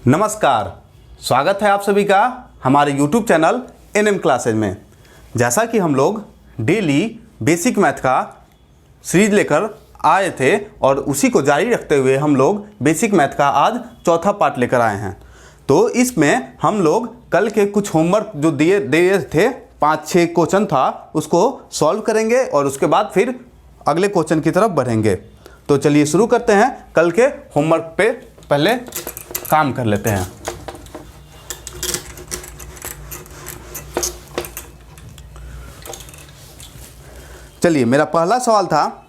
नमस्कार, स्वागत है आप सभी का हमारे YouTube चैनल NM क्लासेज में। जैसा कि हम लोग डेली बेसिक मैथ का सीरीज लेकर आए थे और उसी को जारी रखते हुए हम लोग बेसिक मैथ का आज चौथा पार्ट लेकर आए हैं। तो इसमें हम लोग कल के कुछ होमवर्क जो दिए थे 5-6 क्वेश्चन था उसको सॉल्व करेंगे और उसके बाद फिर अगले क्वेश्चन की तरफ बढ़ेंगे। तो चलिए शुरू करते हैं। कल के होमवर्क पे पहले काम कर लेते हैं। चलिए, मेरा पहला सवाल था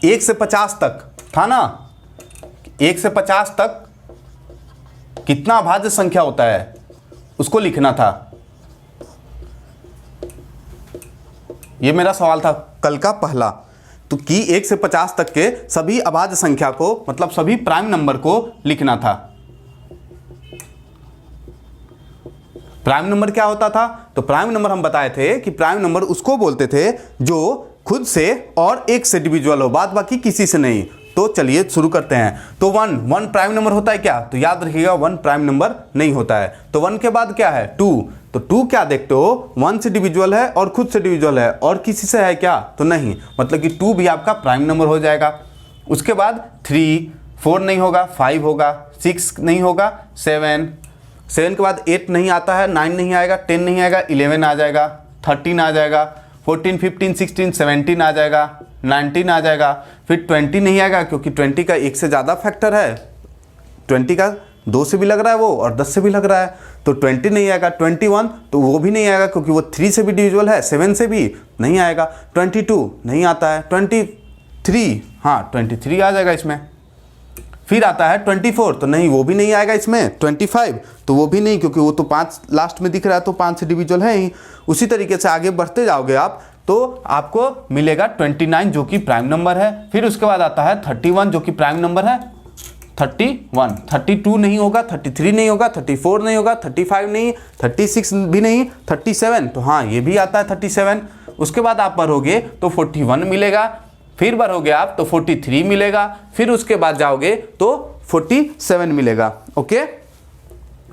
1 से 50 तक था ना। 1 से 50 तक कितना अभाज्य संख्या होता है उसको लिखना था। यह मेरा सवाल था कल का पहला। तो कि 1 से 50 तक के सभी अभाज्य संख्या को मतलब सभी प्राइम नंबर को लिखना था। प्राइम नंबर क्या होता था? तो प्राइम नंबर हम बताए थे कि प्राइम नंबर उसको बोलते थे जो खुद से और एक से डिविजुअल हो, बाद बाकी किसी से नहीं। तो चलिए शुरू करते हैं। तो 1 प्राइम नंबर होता है क्या? तो याद रखिएगा 1 प्राइम नंबर नहीं होता है। तो 1 के बाद क्या है? 2। तो 2 क्या देखते हो? 1 से डिविजुअल है और खुद से डिविजुअल है और किसी से है क्या? तो नहीं, मतलब कि 2 भी आपका प्राइम नंबर हो जाएगा। उसके बाद 3, 4 नहीं होगा, 5 होगा, 6 नहीं होगा, 7 के बाद 8 नहीं आता है, 9 नहीं आएगा, 10 नहीं आएगा, 11 आ जाएगा, 13 आ जाएगा, 14, 15, 16, 17 आ जाएगा, 19 आ जाएगा, फिर 20 नहीं आएगा क्योंकि 20 का 1 से ज़्यादा फैक्टर है। 20 का 2 से भी लग रहा है वो और 10 से भी लग रहा है, तो 20 नहीं आएगा। 21 तो वो भी नहीं आएगा क्योंकि वो 3 से भी डिविजुअल है, 7 से भी नहीं आएगा। 22 नहीं आता है। 23, हाँ 23 आ जाएगा इसमें। फिर आता है 24, तो नहीं वो भी नहीं आएगा इसमें। 25 तो वो भी नहीं क्योंकि वो तो 5 लास्ट में दिख रहा है, तो 5 से डिविजुअल है ही। उसी तरीके से आगे बढ़ते जाओगे आप तो आपको मिलेगा 29 जो कि प्राइम नंबर है। फिर उसके बाद आता है 31 जो कि प्राइम नंबर है। 31, 32 नहीं होगा, 33 नहीं होगा, 34 नहीं होगा, 35 नहीं, 36 भी नहीं, 37 तो हाँ ये भी आता है 37। उसके बाद आप बढ़ोगे तो 41 मिलेगा, फिर बढ़ोगे आप तो 43 मिलेगा, फिर उसके बाद जाओगे तो 47 मिलेगा। ओके,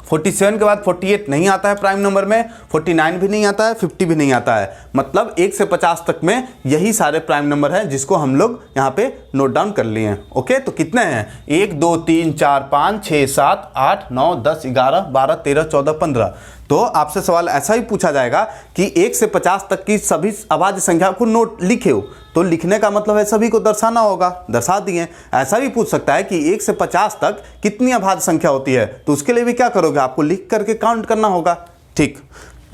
47 के बाद 48 नहीं आता है प्राइम नंबर में, 49 भी नहीं आता है, 50 भी नहीं आता है। मतलब 1 से 50 तक में यही सारे प्राइम नंबर हैं जिसको हम लोग यहाँ पे नोट डाउन कर लिए हैं। ओके, तो कितने हैं? 1 2 3 4 5 6 7 8 9 10 11 12 13 14 15। तो आपसे सवाल ऐसा ही पूछा जाएगा कि 1 से 50 तक की सभी अभाज्य संख्या को नोट लिखे हो। तो लिखने का मतलब है सभी को दर्शाना होगा, दर्शा दिए। ऐसा भी पूछ सकता है कि 1 से 50 तक कितनी अभाज्य संख्या होती है, तो उसके लिए भी क्या करोगे? आपको लिख करके काउंट करना होगा। ठीक,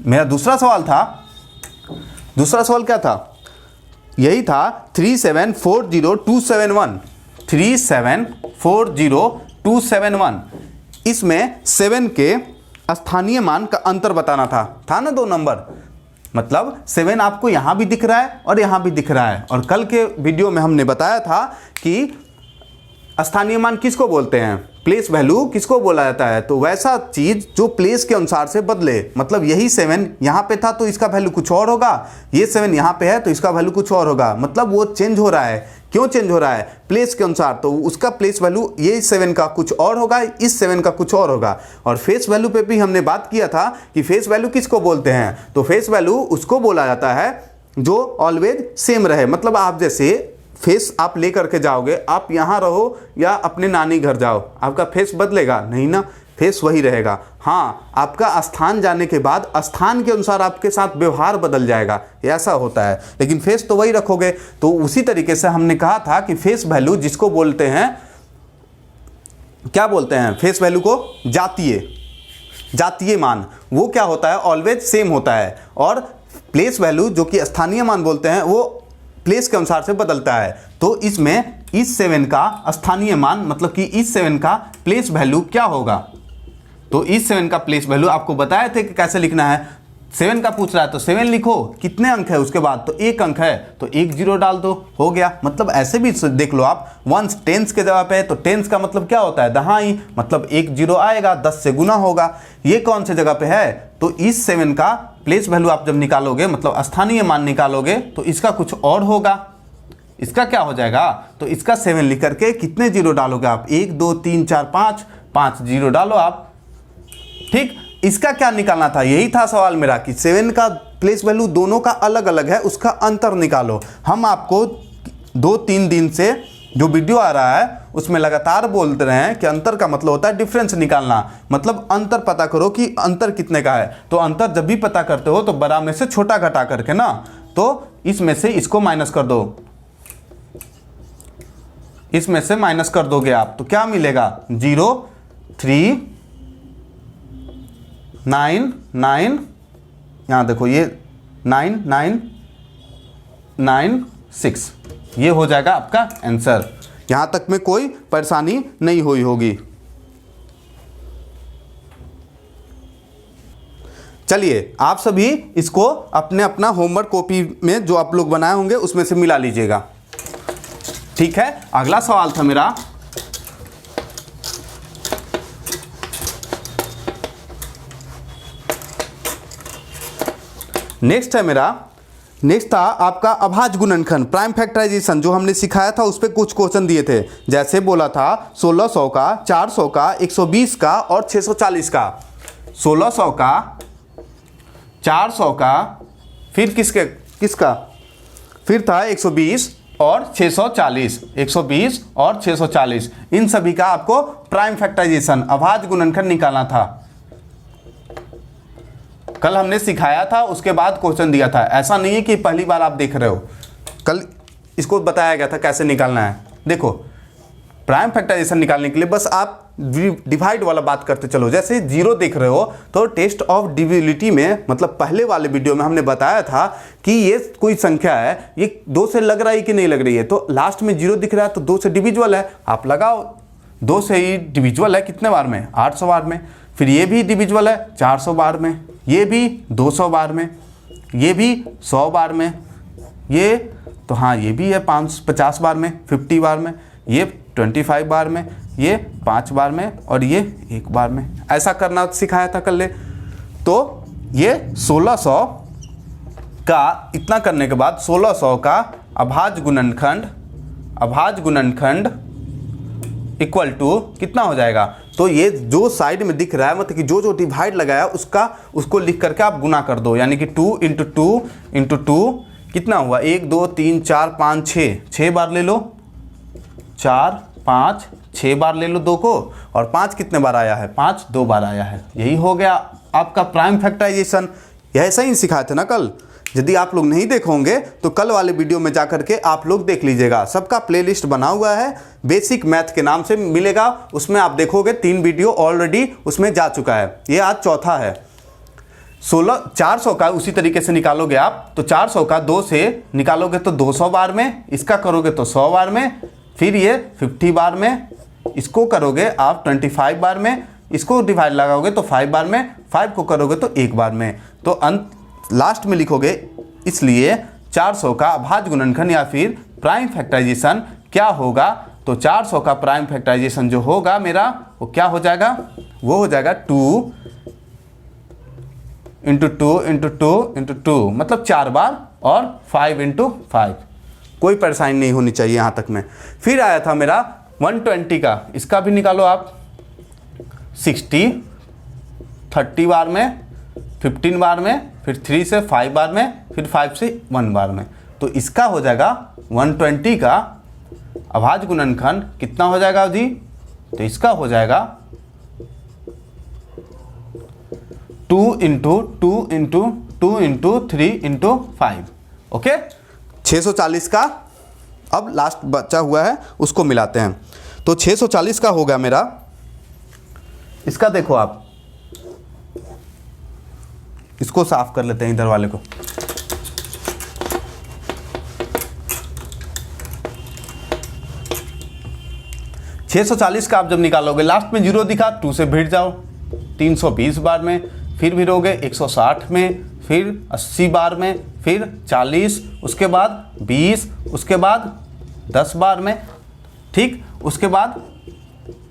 मेरा दूसरा सवाल था। दूसरा सवाल क्या था? यही था 3740271। 3740271। इसमें 7 के स्थानीय मान का अंतर बताना था ना 2 नंबर। मतलब 7 आपको यहाँ भी दिख रहा है और यहाँ भी दिख रहा है। और कल के वीडियो में हमने बताया था कि स्थानीय मान किसको बोलते हैं? प्लेस वैल्यू किसको बोला जाता है? तो वैसा चीज़ जो प्लेस के अनुसार से बदले। मतलब यही 7 यहाँ पे था तो इसका वैल्यू कुछ और होगा, ये 7 यहाँ पे है तो इसका वैल्यू कुछ और होगा। मतलब वो चेंज हो रहा है। क्यों चेंज हो रहा है? प्लेस के अनुसार। तो उसका प्लेस वैल्यू ये 7 का कुछ और होगा, इस 7 का कुछ और होगा। और फेस वैल्यू पे भी हमने बात किया था कि फेस वैल्यू किसको बोलते हैं? तो फेस वैल्यू उसको बोला जाता है जो ऑलवेज सेम रहे। मतलब आप जैसे फेस आप ले करके जाओगे, आप यहाँ रहो या अपने नानी घर जाओ, आपका फेस बदलेगा नहीं ना, फेस वही रहेगा। हाँ, आपका स्थान जाने के बाद स्थान के अनुसार आपके साथ व्यवहार बदल जाएगा, ऐसा होता है, लेकिन फेस तो वही रखोगे। तो उसी तरीके से हमने कहा था कि फेस वैल्यू जिसको बोलते हैं, क्या बोलते हैं? फेस वैल्यू को जातीय मान। वो क्या होता है? ऑलवेज सेम होता है। और प्लेस वैल्यू जो कि स्थानीय मान बोलते हैं वो प्लेस के अनुसार से बदलता है। तो इसमें इस 7 का स्थानीय मान मतलब कि इस 7 का प्लेस वैल्यू क्या होगा? तो इस 7 का प्लेस वैल्यू आपको बताए थे कि कैसे लिखना है। 7 का पूछ रहा है तो 7 लिखो, कितने अंक है उसके बाद? तो 1 अंक है तो 1 0 डाल दो, हो गया। मतलब ऐसे भी देख लो आप, 1 टेंस के जगह पे है तो टेंस का मतलब क्या होता है? दहाई। मतलब 1 0 आएगा, 10 से गुना होगा। ये कौन से जगह पे है? तो इस 7 का प्लेस वैल्यू आप जब निकालोगे मतलब स्थानीय मान निकालोगे तो इसका कुछ और होगा। इसका क्या हो जाएगा, तो इसका 7 लिख करके कितने जीरो डालोगे आप, 1 2 3 4 5, 5 जीरो डालो आप। ठीक, इसका क्या निकालना था, यही था सवाल मेरा कि 7 का प्लेस वैल्यू दोनों का अलग अलग है, उसका अंतर निकालो। हम आपको 2-3 दिन से जो वीडियो आ रहा है उसमें लगातार बोलते रहे हैं कि अंतर का मतलब होता है डिफरेंस निकालना, मतलब अंतर पता करो कि अंतर कितने का है। तो अंतर जब भी पता करते हो तो बड़ा में से छोटा घटा करके ना, तो इसमें से इसको माइनस कर दो, इसमें से माइनस कर दोगे आप, तो क्या मिलेगा 0 3 9 9, यहाँ देखो ये 9 9 9 6, ये हो जाएगा आपका आंसर। यहाँ तक में कोई परेशानी नहीं हुई होगी। चलिए आप सभी इसको अपने अपना होमवर्क कॉपी में जो आप लोग बनाए होंगे उसमें से मिला लीजिएगा। ठीक है, अगला सवाल था मेरा, नेक्स्ट था आपका अभाज्य गुणनखंड प्राइम फैक्टराइजेशन, जो हमने सिखाया था उस पर कुछ क्वेश्चन दिए थे। जैसे बोला था 1600 का, 400 का, 120 का और 640 का। 1600 का, 400 का, फिर किसका फिर था 120 और 640, 120 और 640, इन सभी का आपको प्राइम फैक्टराइजेशन अभाज्य गुणनखंड निकालना था। कल हमने सिखाया था, उसके बाद क्वेश्चन दिया था। ऐसा नहीं है कि पहली बार आप देख रहे हो, कल इसको बताया गया था कैसे निकालना है। देखो प्राइम फैक्टराइजेशन निकालने के लिए बस आप डिवाइड वाला बात करते चलो। जैसे 0 देख रहे हो तो टेस्ट ऑफ डिविजिबिलिटी में, मतलब पहले वाले वीडियो में हमने बताया था कि ये कोई संख्या है, ये 2 से लग रहा है कि नहीं लग रही है, तो लास्ट में 0 दिख रहा है तो 2 से डिविजिबल है, आप लगाओ। 2 से ही डिविजिबल है कितने बार में, 800 बार में। फिर ये भी डिविजिबल है 400 बार में, ये भी 200 बार में, ये भी 100 बार में, ये तो हाँ ये भी है 50 बार में, 50 बार में, ये 25 बार में, ये 5 बार में और ये 1 बार में। ऐसा करना सिखाया था कल। तो ये 1600 का इतना करने के बाद 1600 का अभाज्य गुणनखंड इक्वल टू कितना हो जाएगा, तो ये जो साइड में दिख रहा है, मतलब कि जो डिवाइड लगाया उसको लिख करके आप गुना कर दो, यानी कि 2 इंटू 2 कितना हुआ, 1 2 3 4 5 6 बार ले लो, 4 5 6 बार ले लो 2 को, और 5 कितने बार आया है, 5 2 बार आया है। यही हो गया आपका प्राइम फैक्टराइजेशन। यह ऐसा ही सिखाए थे ना कल। यदि आप लोग नहीं देखोगे तो कल वाले वीडियो में जा करके आप लोग देख लीजिएगा, सबका प्लेलिस्ट बना हुआ है, बेसिक मैथ के नाम से मिलेगा, उसमें आप देखोगे 3 वीडियो ऑलरेडी उसमें जा चुका है, ये आज चौथा है। 400 का उसी तरीके से निकालोगे आप, तो 400 का 2 से निकालोगे तो 200 बार में, इसका करोगे तो 100 बार में, फिर ये 50 बार में, इसको करोगे आप 25 बार में, इसको डिवाइड लगाओगे तो 5 बार में, 5 को करोगे तो 1 बार में, तो अंत लास्ट में लिखोगे। इसलिए 400 का अभाज्य गुणनखंड या फिर प्राइम फैक्टराइजेशन क्या होगा, तो 400 का प्राइम फैक्टराइजेशन जो होगा मेरा वो क्या हो जाएगा, वो हो जाएगा 2 इंटू 2 इंटू 2 इंटू 2, मतलब 4 बार, और 5 इंटू 5। कोई परेशानी नहीं होनी चाहिए यहाँ तक में। फिर आया था मेरा 120 का, इसका भी निकालो आप, 60 30 बार में, 15 बार में, फिर 3 से 5 बार में, फिर 5 से 1 बार में, तो इसका हो जाएगा 120 का अभाज्य गुणनखंड कितना हो जाएगा जी, तो इसका हो जाएगा 2 into 2 into 2 into 3 into 5। Okay, 640 का अब लास्ट बचा हुआ है उसको मिलाते हैं, तो 640 का होगा मेरा, इसका देखो आप, इसको साफ कर लेते हैं इधर वाले को। छः 640 का आप जब निकालोगे लास्ट में 0 दिखा, 2 से भिड़ जाओ 320 बार में, फिर भिड़ोगे 160 में, फिर 80 बार में, फिर 40, उसके बाद 20, उसके बाद 10 बार में, ठीक, उसके बाद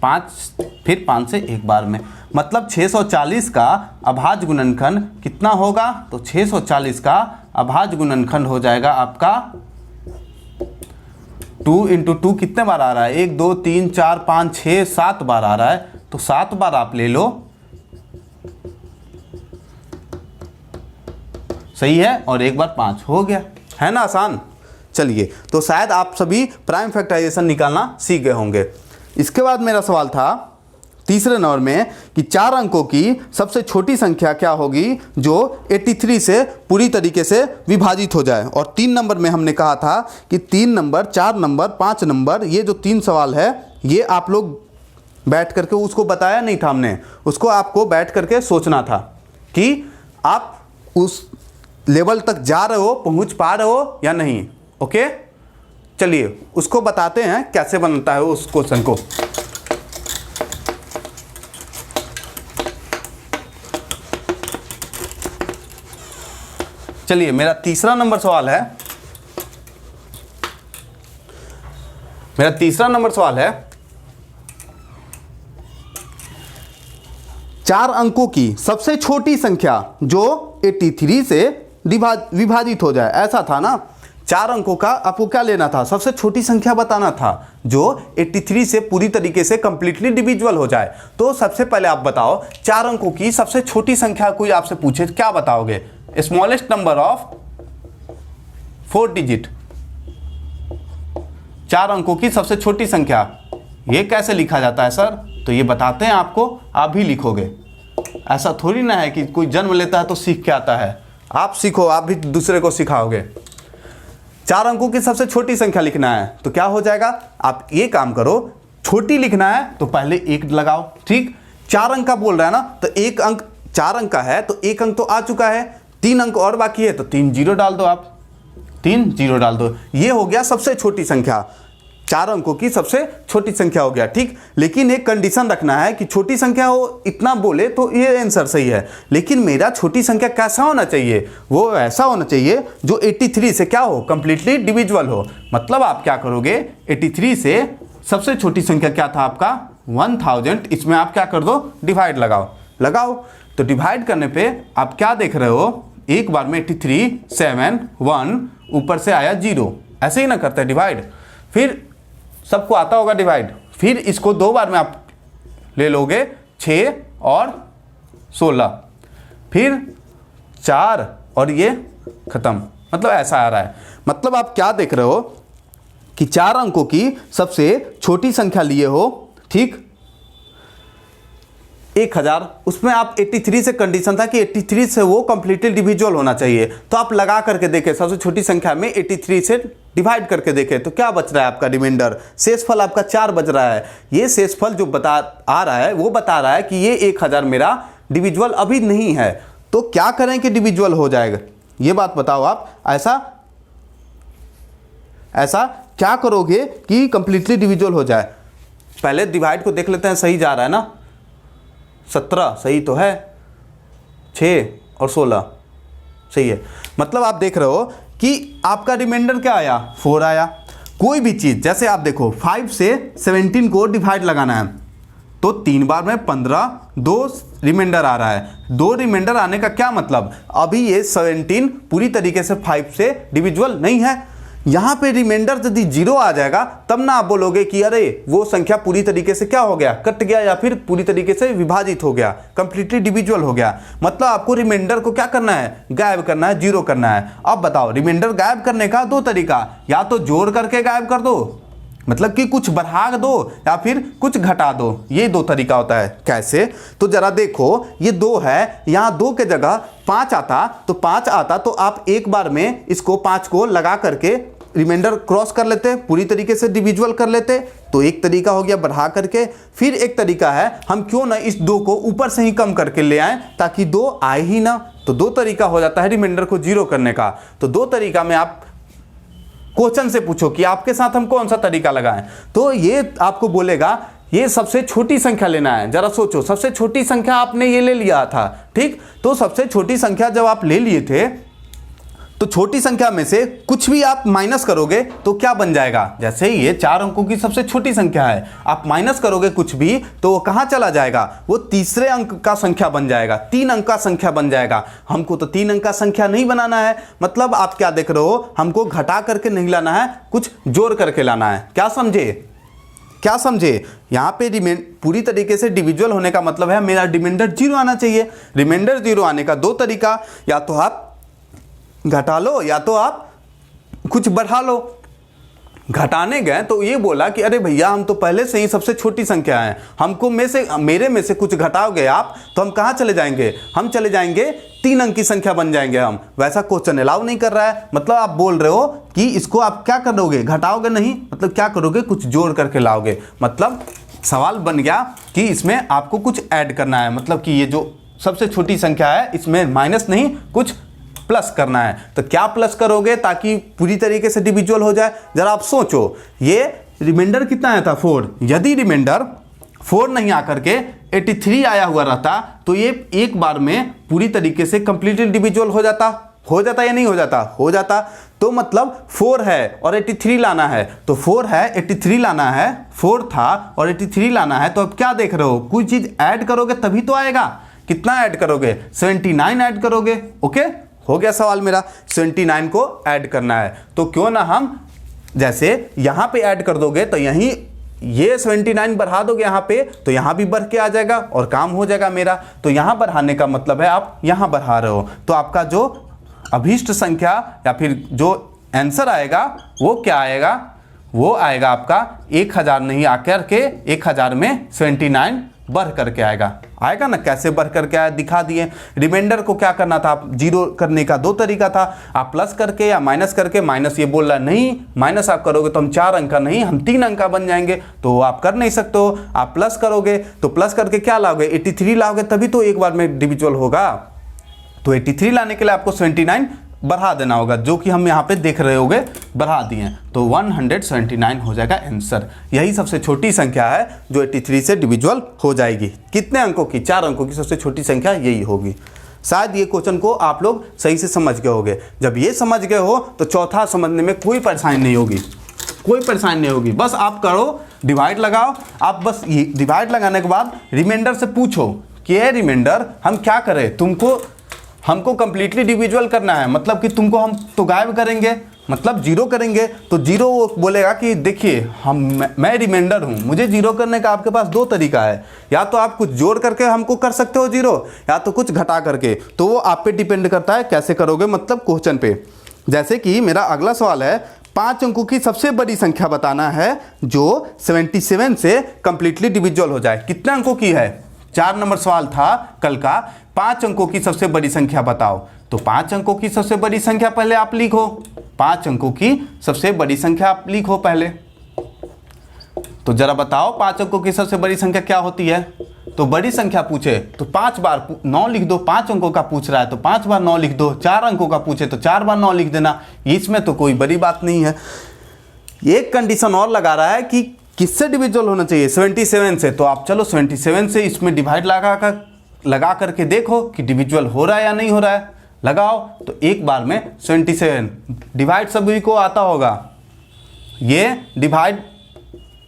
5, फिर 5 से 1 बार में, मतलब 640 का अभाज्य गुणनखंड कितना होगा, तो 640 का अभाज्य गुणनखंड हो जाएगा आपका इंटू टू कितने बार आ रहा है, 1 2 3 4 5 6 7 बार आ रहा है, तो 7 बार आप ले लो, सही है, और एक बार 5 हो गया, है ना आसान। चलिए, तो शायद आप सभी प्राइम फैक्टराइजेशन निकालना सीख गए होंगे। इसके बाद मेरा सवाल था तीसरे नंबर में कि 4 अंकों की सबसे छोटी संख्या क्या होगी जो 83 से पूरी तरीके से विभाजित हो जाए। और 3 नंबर में हमने कहा था कि 3 नंबर, 4 नंबर, 5 नंबर, ये जो 3 सवाल है ये आप लोग बैठ करके, उसको बताया नहीं था हमने, उसको आपको बैठ करके सोचना था कि आप उस लेवल तक जा रहे हो, पहुंच पा रहे हो या नहीं। ओके, चलिए उसको बताते हैं कैसे बनता है उस क्वेश्चन को। चलिए, मेरा तीसरा नंबर सवाल है, 4 अंकों की सबसे छोटी संख्या जो 83 से विभाजित हो जाए। ऐसा था ना, 4 अंकों का आपको क्या लेना था, सबसे छोटी संख्या बताना था जो 83 से पूरी तरीके से कंप्लीटली डिविजिबल हो जाए। तो सबसे पहले आप बताओ 4 अंकों की सबसे छोटी संख्या कोई आपसे पूछे क्या बताओगे? स्मॉलेस्ट नंबर ऑफ 4 डिजिट, 4 अंकों की सबसे छोटी संख्या, ये कैसे लिखा जाता है सर? तो ये बताते हैं आपको, आप भी लिखोगे। ऐसा थोड़ी ना है कि कोई जन्म लेता है तो सीख के आता है, आप सीखो, आप भी दूसरे को सिखाओगे। 4 अंकों की सबसे छोटी संख्या लिखना है तो क्या हो जाएगा, आप ये काम करो, छोटी लिखना है तो पहले 1 लगाओ, ठीक। 4 अंक का बोल रहा है ना, तो 1 अंक, 4 अंक का है तो 1 अंक तो आ चुका है, 3 अंक और बाकी है तो 3 जीरो डाल दो, आप 3 जीरो डाल दो। ये हो गया सबसे छोटी संख्या, 4 अंकों की सबसे छोटी संख्या हो गया, ठीक। लेकिन एक कंडीशन रखना है कि छोटी संख्या हो, इतना बोले तो ये आंसर सही है, लेकिन मेरा छोटी संख्या कैसा होना चाहिए, वो ऐसा होना चाहिए जो 83 से क्या हो, कंप्लीटली डिविजिबल हो। मतलब आप क्या करोगे, 83 से सबसे छोटी संख्या क्या था आपका 1000, इसमें आप क्या कर दो, डिवाइड लगाओ। तो डिवाइड करने पे आप क्या देख रहे हो, एक बार में 83 7 1 ऊपर से आया 0, ऐसे ही ना करते हैं डिवाइड, फिर सबको आता होगा डिवाइड, फिर इसको 2 बार में आप ले लोगे 6 और 16, फिर 4 और ये खत्म। मतलब ऐसा आ रहा है, मतलब आप क्या देख रहे हो कि 4 अंकों की सबसे छोटी संख्या लिए हो, ठीक, 1000, उसमें आप 83 से कंडीशन था कि 83 से वो कंप्लीटली डिविजिबल होना चाहिए, तो आप लगा करके देखें सबसे छोटी संख्या में 83 से डिवाइड करके देखें तो क्या बच रहा है आपका रिमाइंडर, शेषफल आपका 4 बच रहा है। ये शेषफल जो बता आ रहा है वो बता रहा है कि ये 1000 मेरा डिविजिबल अभी नहीं है, तो क्या करें कि डिविजिबल हो जाएगा, ये बात बताओ आप। ऐसा क्या करोगे कि कंप्लीटली डिविजिबल हो जाए? पहले डिवाइड को देख लेते हैं, सही जा रहा है ना, 17 सही तो है, 6 और 16 सही है। मतलब आप देख रहे हो कि आपका रिमाइंडर क्या आया, 4 आया। कोई भी चीज़, जैसे आप देखो 5 से 17 को डिवाइड लगाना है तो 3 बार में 15, 2 रिमाइंडर आ रहा है। 2 रिमाइंडर आने का क्या मतलब, अभी ये 17 पूरी तरीके से 5 से डिविजिबल नहीं है। यहाँ पे रिमाइंडर यदि 0 आ जाएगा तब ना आप बोलोगे कि अरे वो संख्या पूरी तरीके से क्या हो गया, कट गया, या फिर पूरी तरीके से विभाजित हो गया, कंप्लीटली डिविजिबल हो गया। मतलब आपको रिमाइंडर को क्या करना है, गायब करना है, 0 करना है। अब बताओ रिमाइंडर गायब करने का 2 तरीका, या तो जोड़ करके गायब कर दो, मतलब कि कुछ बढ़ा दो, या फिर कुछ घटा दो, ये 2 तरीका होता है। कैसे, तो जरा देखो, ये 2 है, यहाँ 2 के जगह 5 आता तो 5 आता तो आप एक बार में इसको 5 को लगा करके रिमाइंडर क्रॉस कर लेते, पूरी तरीके से डिविजिबल कर लेते, तो एक तरीका हो गया बढ़ा करके। फिर एक तरीका है, हम क्यों ना इस 2 को ऊपर से ही कम करके ले आएं ताकि 2 आए ही ना, तो 2 तरीका हो जाता है रिमाइंडर को 0 करने का। तो 2 तरीका में आप क्वेश्चन से पूछो कि आपके साथ हम कौन सा तरीका लगाएं, तो ये आपको बोलेगा ये सबसे छोटी संख्या लेना है। जरा सोचो, सबसे छोटी संख्या आपने ये ले लिया था, ठीक, तो सबसे छोटी संख्या जब आप ले लिए थे तो छोटी संख्या में से कुछ भी आप माइनस करोगे तो क्या बन जाएगा, जैसे ये 4 अंकों की सबसे छोटी संख्या है, आप माइनस करोगे कुछ भी तो वो कहाँ चला जाएगा, वो तीसरे अंक का संख्या बन जाएगा, 3 अंक का संख्या बन जाएगा। हमको तो 3 अंक का संख्या नहीं बनाना है, मतलब आप क्या देख रहे हो, हमको घटा करके नहीं लाना है, कुछ जोड़ करके लाना है। क्या समझे, क्या समझे, यहाँ पे पूरी तरीके से डिविजुअल होने का मतलब है मेरा रिमाइंडर 0 आना चाहिए। रिमाइंडर 0 आने का 2 तरीका, या तो आप घटा लो या तो आप कुछ बढ़ा लो। घटाने गए तो ये बोला कि अरे भैया हम तो पहले से ही सबसे छोटी संख्या है, हमको मेरे में से कुछ घटाओगे आप तो हम कहाँ चले जाएंगे, हम चले जाएंगे 3 अंक की संख्या बन जाएंगे हम। वैसा क्वेश्चन अलाउ नहीं कर रहा है, मतलब आप बोल रहे हो कि इसको आप क्या करोगे, घटाओगे नहीं, मतलब क्या करोगे, कुछ जोड़ करके लाओगे। मतलब सवाल बन गया कि इसमें आपको कुछ ऐड करना है, मतलब कि ये जो सबसे छोटी संख्या है इसमें माइनस नहीं कुछ प्लस करना है। तो क्या प्लस करोगे ताकि पूरी तरीके से डिविजुअल हो जाए, जरा आप सोचो। ये रिमाइंडर कितना आया था 4, यदि रिमाइंडर 4 नहीं आकर के 83 आया हुआ रहता तो ये एक बार में पूरी तरीके से कंप्लीटली डिविजुअल हो जाता या नहीं हो जाता, हो जाता। तो मतलब 4 है और 83 लाना है, तो 4 है 83 लाना है, 4 था और 83 लाना है, तो अब क्या देख रहे हो, कोई चीज ऐड करोगे तभी तो आएगा। कितना ऐड करोगे, 79 ऐड करोगे। ओके, हो गया सवाल मेरा, 79 को ऐड करना है। तो क्यों ना हम जैसे यहाँ पे ऐड कर दोगे तो यहीं ये 79 बढ़ा दोगे यहाँ पे तो यहाँ भी बढ़ के आ जाएगा और काम हो जाएगा मेरा। तो यहाँ बढ़ाने का मतलब है आप यहाँ बढ़ा रहे हो, तो आपका जो अभीष्ट संख्या या फिर जो आंसर आएगा वो क्या आएगा, वो आएगा आपका 1000 नहीं आकर के 1000 में 79 बढ़ करके आएगा ना। कैसे बढ़ करके आया दिखा दिए। रिमाइंडर को क्या करना था, आप 0 करने का 2 तरीका था, आप प्लस करके या माइनस करके। माइनस ये बोल रहा नहीं, माइनस आप करोगे तो हम 4 अंक का नहीं हम 3 अंक का बन जाएंगे, तो आप कर नहीं सकते हो। आप प्लस करोगे तो प्लस करके क्या लाओगे, 83 लाओगे तभी तो एक बार में डिविजुअल होगा। तो 83 लाने के लिए आपको 79 बढ़ा देना होगा, जो कि हम यहाँ पे देख रहे होंगे बढ़ा दिए, तो 179 हो जाएगा आंसर। यही सबसे छोटी संख्या है जो 83 से डिविजुअल हो जाएगी। कितने अंकों की, 4 अंकों की सबसे छोटी संख्या यही होगी। शायद ये क्वेश्चन को आप लोग सही से समझ गए होंगे। जब ये समझ गए हो तो चौथा समझने में कोई परेशानी नहीं होगी, कोई परेशानी नहीं होगी। बस आप करो, डिवाइड लगाओ। आप बस ये डिवाइड लगाने के बाद रिमाइंडर से पूछो कि ये रिमाइंडर हम क्या करें, हमको कंप्लीटली डिविजुअल करना है, मतलब कि तुमको हम तो गायब करेंगे, मतलब 0 करेंगे। तो 0 बोलेगा कि देखिए मैं रिमाइंडर हूँ, मुझे 0 करने का आपके पास 2 तरीका है, या तो आप कुछ जोड़ करके हमको कर सकते हो 0, या तो कुछ घटा करके। तो वो आप पे डिपेंड करता है कैसे करोगे, मतलब क्वेश्चन पे। जैसे कि मेरा अगला सवाल है, 5 अंकों की सबसे बड़ी संख्या बताना है जो 77 से कंप्लीटली डिविजुअल हो जाए। कितने अंकों की है, 4 नंबर सवाल था कल का। 5 अंकों की सबसे बड़ी संख्या बताओ। तो 5 अंकों की सबसे बड़ी संख्या पहले आप लिखो, 5 अंकों की सबसे बड़ी संख्या आप लिखो पहले। तो जरा बताओ 5 अंकों की सबसे बड़ी संख्या क्या होती है। तो बड़ी संख्या पूछे तो 5 बार 9 लिख दो, 5 अंकों का पूछ रहा है तो 5 बार 9 लिख दो। 4 अंकों का पूछे तो 4 बार 9 लिख देना, इसमें तो कोई बड़ी बात नहीं है। एक कंडीशन और लगा रहा है कि किससे डिविजुअल होना चाहिए, 77 से। तो आप चलो 77 से इसमें डिवाइड लगा करके देखो कि डिविजुअल हो रहा है या नहीं हो रहा है। लगाओ तो एक बार में 77। डिवाइड सभी को आता होगा, ये डिवाइड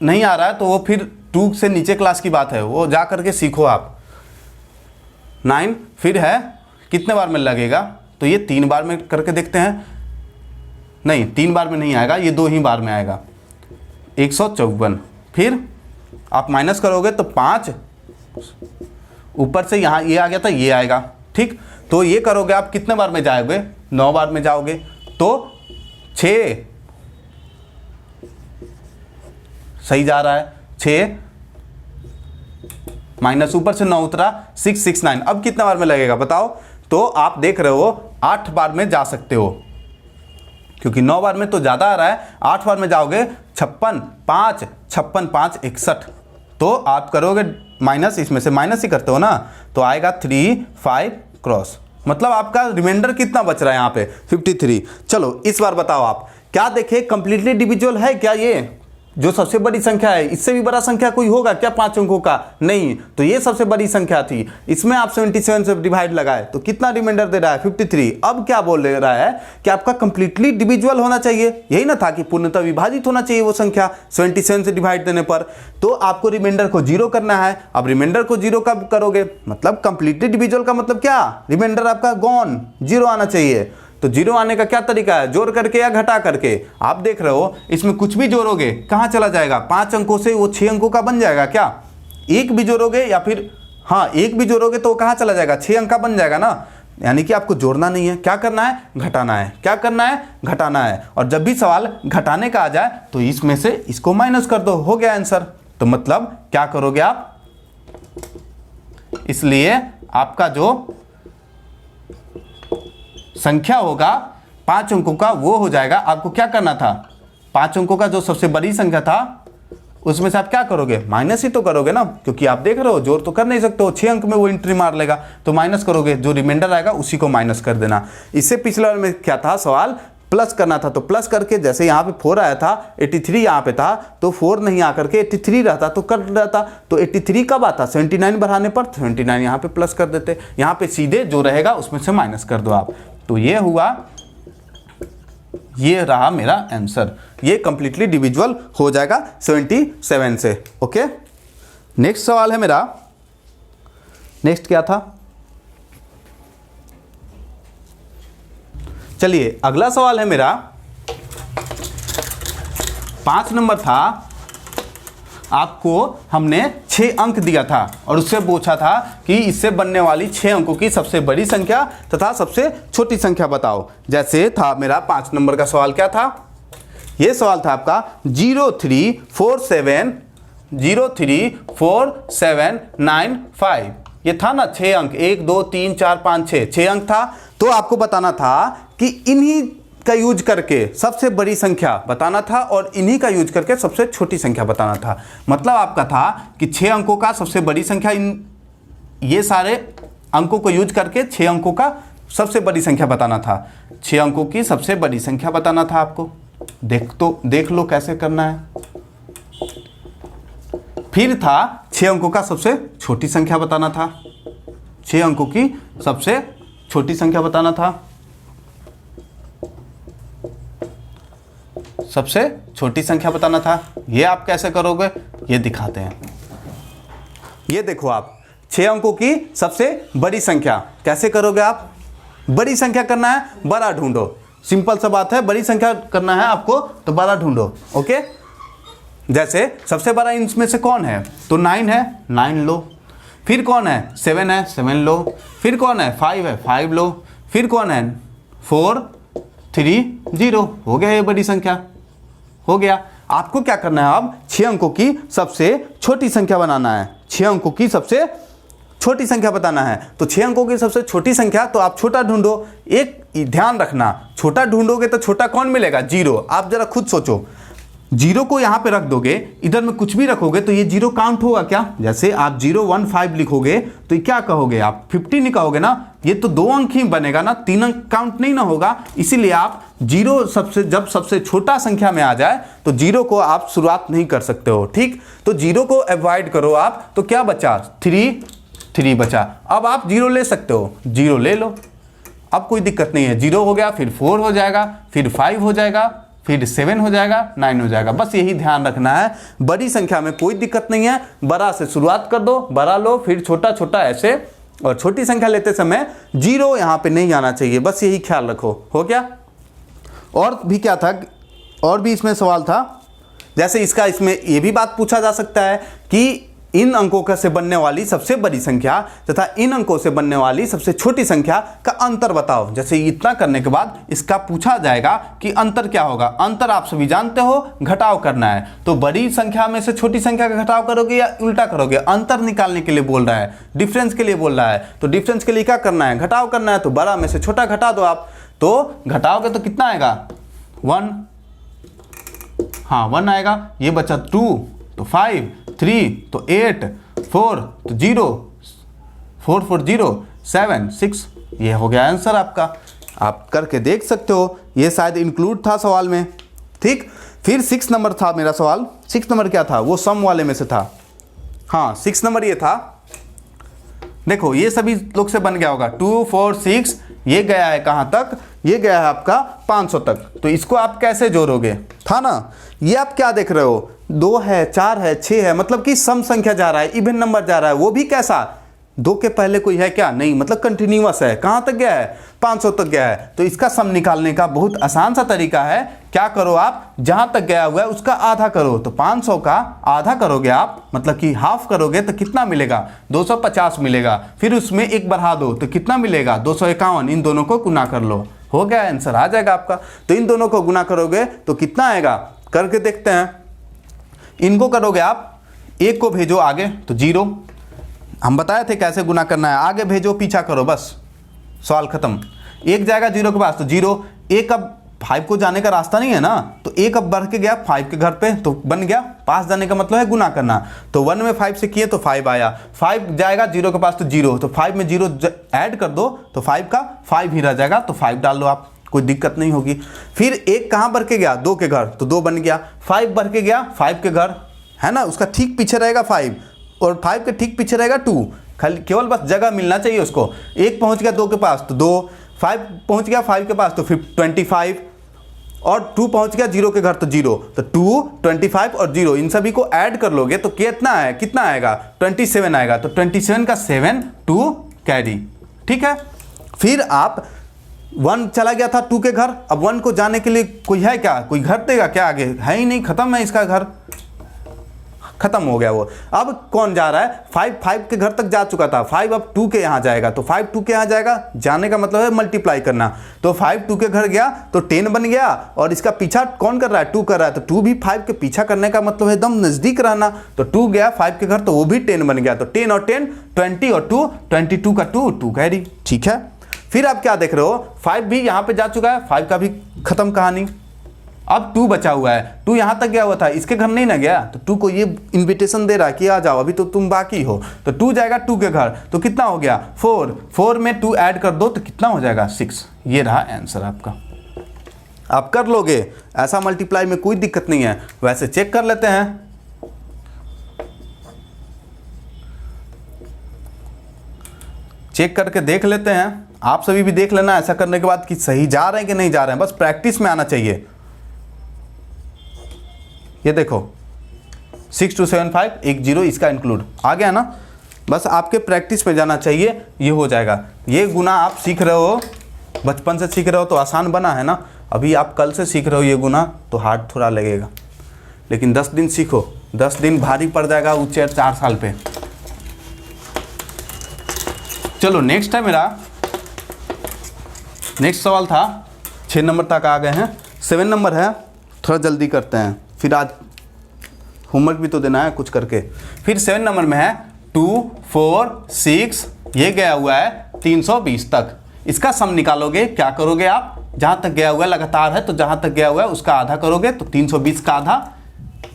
नहीं आ रहा है तो वो फिर 2 से नीचे क्लास की बात है, वो जा करके सीखो आप। 9 फिर है कितने बार में लगेगा, तो ये 3 बार में करके देखते हैं। नहीं 3 बार में नहीं आएगा, ये 2 ही बार में आएगा। 154 फिर आप माइनस करोगे तो 5 ऊपर से यहाँ ये आ गया था, ये आएगा। ठीक, तो ये करोगे आप कितने बार में जाओगे, 9 बार में जाओगे। तो 6 सही जा रहा है, 6 माइनस ऊपर से 9 उतरा, 669। अब कितना बार में लगेगा बताओ। तो आप देख रहे हो 8 बार में जा सकते हो, क्योंकि 9 बार में तो ज़्यादा आ रहा है। 8 बार में जाओगे 56 5 56 5 61। तो आप करोगे माइनस, इसमें से माइनस ही करते हो ना, तो आएगा 3 5 क्रॉस। मतलब आपका रिमाइंडर कितना बच रहा है यहाँ पे 53। चलो इस बार बताओ आप क्या देखे, कंप्लीटली डिविजुअल है क्या ये जो सबसे बड़ी संख्या है, इससे भी बड़ा संख्या कोई होगा क्या 5 अंकों का? नहीं, तो ये सबसे बड़ी संख्या थी। इसमें आप 77 से डिवाइड लगाए तो कितना रिमाइंडर दे रहा है? 53। अब क्या बोल रहा है कि आपका कंप्लीटली डिविजुअल होना चाहिए, यही ना था कि पूर्णतः विभाजित होना चाहिए वो संख्या 77 से डिवाइड देने पर। तो आपको रिमाइंडर को 0 करना है। अब रिमाइंडर को 0 कब करोगे? मतलब कंप्लीटली डिविजुअल का मतलब क्या? रिमाइंडर आपका गॉन, 0 आना चाहिए। तो 0 आने का क्या तरीका है? जोड़ करके या घटा करके? आप देख रहे हो इसमें कुछ भी जोड़ोगे कहाँ चला जाएगा? 5 अंकों से वो 6 अंकों का बन जाएगा क्या? एक भी जोड़ोगे या फिर हाँ एक भी जोड़ोगे तो कहाँ चला जाएगा? 6 अंक का बन जाएगा ना। यानी कि आपको जोड़ना नहीं है, क्या करना है? घटाना है। क्या करना है? घटाना है। और जब भी सवाल घटाने का आ जाए तो इसमें से इसको माइनस कर दो, हो गया आंसर। तो मतलब क्या करोगे आप? इसलिए आपका जो संख्या होगा 5 अंकों का वो हो जाएगा। आपको क्या करना था? 5 अंकों का जो सबसे बड़ी संख्या था उसमें से आप क्या करोगे? माइनस ही तो करोगे ना, क्योंकि आप देख रहे हो जोड़ तो कर नहीं सकते हो, 6 अंक में वो एंट्री मार लेगा। तो माइनस करोगे, जो रिमाइंडर आएगा उसी को माइनस कर देना। इससे पिछले में क्या था? सवाल प्लस करना था, तो प्लस करके जैसे यहाँ पे 4 आया था, 83 यहाँ पे था, तो 4 नहीं आकर के 83 रहता तो कर रहता। तो 83 कब आता? 79 बढ़ाने पर 79 यहाँ पे प्लस कर देते। यहाँ पे सीधे जो रहेगा उसमें से माइनस कर दो आप। तो ये हुआ, ये रहा मेरा आंसर। ये कंप्लीटली डिविजुअल हो जाएगा 77 से। ओके, नेक्स्ट सवाल है मेरा। नेक्स्ट क्या था? चलिए अगला सवाल है मेरा 5 नंबर था। आपको हमने 6 अंक दिया था और उससे पूछा था कि इससे बनने वाली 6 अंकों की सबसे बड़ी संख्या तथा सबसे छोटी संख्या बताओ। जैसे था मेरा 5 नंबर का सवाल, क्या था? ये सवाल था आपका 03479 ये था ना 6 अंक, 1 2 3 4 5 6 अंक था। तो आपको बताना था कि इन्हीं का यूज करके सबसे बड़ी संख्या बताना था और इन्हीं का यूज करके सबसे छोटी संख्या बताना था। मतलब आपका था कि 6 अंकों का सबसे बड़ी संख्या, ये सारे अंकों को यूज करके 6 अंकों का सबसे बड़ी संख्या बताना था। 6 अंकों की सबसे बड़ी संख्या बताना था आपको। देख लो कैसे करना है। फिर था 6 अंकों का सबसे छोटी संख्या बताना था। 6 अंकों की सबसे छोटी संख्या बताना था। सबसे छोटी संख्या बताना था। ये आप कैसे करोगे? ये दिखाते हैं। ये देखो आप 6 अंकों की सबसे बड़ी संख्या कैसे करोगे आप? बड़ी संख्या करना है, बड़ा ढूंढो। सिंपल सा बात है, बड़ी संख्या करना है आपको तो बड़ा ढूंढो। ओके, जैसे सबसे बड़ा इनमें से कौन है? तो 9 है, 9 लो। फिर कौन है? 7 है, 7 लो। फिर कौन है? 5 है, 5 लो। फिर कौन है? 4 3 0। हो गया ये बड़ी संख्या, हो गया। आपको क्या करना है? अब 6 अंकों की सबसे छोटी संख्या बनाना है। 6 अंकों की सबसे छोटी संख्या बताना है। तो 6 अंकों की सबसे छोटी संख्या, तो आप छोटा ढूंढो। एक ध्यान रखना, छोटा ढूंढोगे तो छोटा कौन मिलेगा? 0। आप जरा खुद सोचो, 0 को यहाँ पे रख दोगे, इधर में कुछ भी रखोगे तो ये 0 काउंट होगा क्या? जैसे आप 015 लिखोगे तो ये क्या कहोगे आप? 50 नहीं कहोगे ना। ये तो 2 अंक ही बनेगा ना, 3 अंक काउंट नहीं ना होगा। इसीलिए आप 0 जब सबसे छोटा संख्या में आ जाए तो 0 को आप शुरुआत नहीं कर सकते हो। ठीक, तो 0 को अवॉइड करो आप। तो क्या बचा? 3 बचा। अब आप 0 ले सकते हो, 0 ले लो, अब कोई दिक्कत नहीं है। 0 हो गया, फिर 4 हो जाएगा, फिर 5 हो जाएगा, फिर 7 हो जाएगा, 9 हो जाएगा। बस यही ध्यान रखना है। बड़ी संख्या में कोई दिक्कत नहीं है, बड़ा से शुरुआत कर दो, बड़ा लो, फिर छोटा छोटा ऐसे। और छोटी संख्या लेते समय 0 यहाँ पे नहीं आना चाहिए, बस यही ख्याल रखो। हो गया? और भी क्या था? और भी इसमें सवाल था, जैसे इसमें ये भी बात पूछा जा सकता है कि इन अंकों से बनने वाली सबसे बड़ी संख्या तथा इन अंकों से बनने वाली सबसे छोटी संख्या का अंतर बताओ। जैसे इतना करने के बाद इसका पूछा जाएगा कि अंतर क्या होगा। अंतर आप सभी जानते हो, घटाव करना है। तो बड़ी संख्या में से छोटी संख्या का घटाव करोगे या उल्टा करोगे? अंतर निकालने के लिए बोल रहा है, डिफरेंस के लिए बोल रहा है। तो डिफरेंस के लिए क्या करना है? घटाव करना है। तो बड़ा में से छोटा घटा दो आप। तो घटाओगे तो कितना आएगा? 1। हाँ 1 आएगा। ये बचा 2 तो 5, 3 तो 8, 4 तो 0, 4 4 0 7 6। ये हो गया आंसर आपका। आप करके देख सकते हो, ये शायद इंक्लूड था सवाल में। ठीक, फिर 6 नंबर था मेरा सवाल। 6 नंबर क्या था, वो सम वाले में से था। हाँ 6 नंबर ये था, देखो ये सभी लोग से बन गया होगा 2 4 6, ये गया है कहाँ तक, ये गया है आपका 500 तक। तो इसको आप कैसे जोड़ोगे, था ना। ये आप क्या देख रहे हो, 2 है 4 है 6 है, मतलब कि सम संख्या जा रहा है, इवन नंबर जा रहा है, वो भी कैसा, 2 के पहले कोई है क्या, नहीं, मतलब कंटिन्यूअस है। कहाँ तक गया है, 500 तक गया है। तो इसका सम निकालने का बहुत आसान सा तरीका है, क्या करो आप, जहाँ तक गया हुआ है उसका आधा करो। तो 500 का आधा करोगे आप, मतलब कि हाफ करोगे तो कितना मिलेगा, 250 मिलेगा। फिर उसमें 1 बढ़ा दो तो कितना मिलेगा, 251। इन दोनों को गुना कर लो, हो गया, आंसर आ जाएगा आपका। तो इन दोनों को गुना करोगे तो कितना आएगा, करके देखते हैं। इनको करोगे आप, एक को भेजो आगे तो 0, हम बताए थे कैसे गुना करना है, आगे भेजो पीछा करो, बस सवाल खत्म। 1 जाएगा 0 के पास तो 0, 1 अब 5 को जाने का रास्ता नहीं है ना, तो 1 अब बढ़ के गया 5 के घर पे तो बन गया, पास जाने का मतलब है गुना करना। तो 1 में 5 से किए तो 5 आया, 5 जाएगा 0 के पास तो 0, तो 5 में 0 ऐड कर दो तो 5 का 5 ही रह जाएगा, तो 5 डाल लो आप, कोई दिक्कत नहीं होगी। फिर 1 कहाँ बढ़ के गया, 2 के घर तो 2 बन गया। 5 बढ़ के गया 5 के घर, है ना, उसका ठीक पीछे रहेगा 5, और 5 के ठीक पीछे रहेगा 2, खाली केवल बस जगह मिलना चाहिए उसको। 1 पहुंच गया 2 के पास तो 2, 5 पहुंच गया 5 के पास तो 25, और 2 पहुंच गया 0 के घर तो 0, तो 2 25 और 0 इन सभी को ऐड कर लोगे तो कितना है, कितना आएगा, 27 आएगा। तो 27 का 7 2 कैरी, ठीक है। फिर आप 1 चला गया था 2 के घर, अब 1 को जाने के लिए कोई है क्या, कोई घर देगा क्या, आगे है ही नहीं, खत्म है इसका घर, खत्म हो गया वो। अब कौन जा रहा है, 5 के घर तक जा चुका था, 5 अब 2 के यहाँ जाएगा, तो 5 2 के यहाँ जाएगा, जाने का मतलब है मल्टीप्लाई करना। तो 5 2 के घर गया तो 10 बन गया, और इसका पीछा कौन कर रहा है, 2 कर रहा है, तो 2 भी 5 के पीछा करने का मतलब है एकदम नजदीक रहना। तो 2 गया 5 के घर तो वो भी 10 बन गया, तो 10 और 10 20 और 2 22 का 2 कैरी, ठीक है। फिर आप क्या देख रहे हो, 5 भी यहाँ पे जा चुका है, 5 का भी खत्म कहानी। अब 2 बचा हुआ है, 2 यहाँ तक गया हुआ था, इसके घर नहीं ना गया, तो 2 को ये इनविटेशन दे रहा है कि आ जाओ, अभी तो तुम बाकी हो। तो 2 जाएगा 2 के घर तो कितना हो गया 4 में 2 ऐड कर दो तो कितना हो जाएगा 6। ये रहा आंसर आपका, आप कर लोगे, ऐसा मल्टीप्लाई में कोई दिक्कत नहीं है। वैसे चेक कर लेते हैं, चेक करके देख लेते हैं, आप सभी भी देख लेना ऐसा करने के बाद कि सही जा रहे हैं कि नहीं जा रहे हैं, बस प्रैक्टिस में आना चाहिए। ये देखो 6275 एक 0 इसका इंक्लूड आ गया ना, बस आपके प्रैक्टिस में जाना चाहिए, ये हो जाएगा। ये गुना आप सीख रहे हो, बचपन से सीख रहे हो तो आसान बना है ना, अभी आप कल से सीख रहे हो ये गुना तो हार्ड थोड़ा लगेगा, लेकिन 10 दिन सीखो, 10 दिन भारी पड़ जाएगा ऊंचे 4 साल पे। चलो नेक्स्ट है मेरा, नेक्स्ट सवाल था 6 नंबर तक आ गए हैं, 7 नंबर है, थोड़ा जल्दी करते हैं, फिर आज होमवर्क भी तो देना है कुछ करके। फिर 7 नंबर में है 2 4 6, ये गया हुआ है 320 तक। इसका सम निकालोगे, क्या करोगे आप, जहाँ तक गया हुआ है लगातार है तो जहाँ तक गया हुआ है उसका आधा करोगे, तो 320 का आधा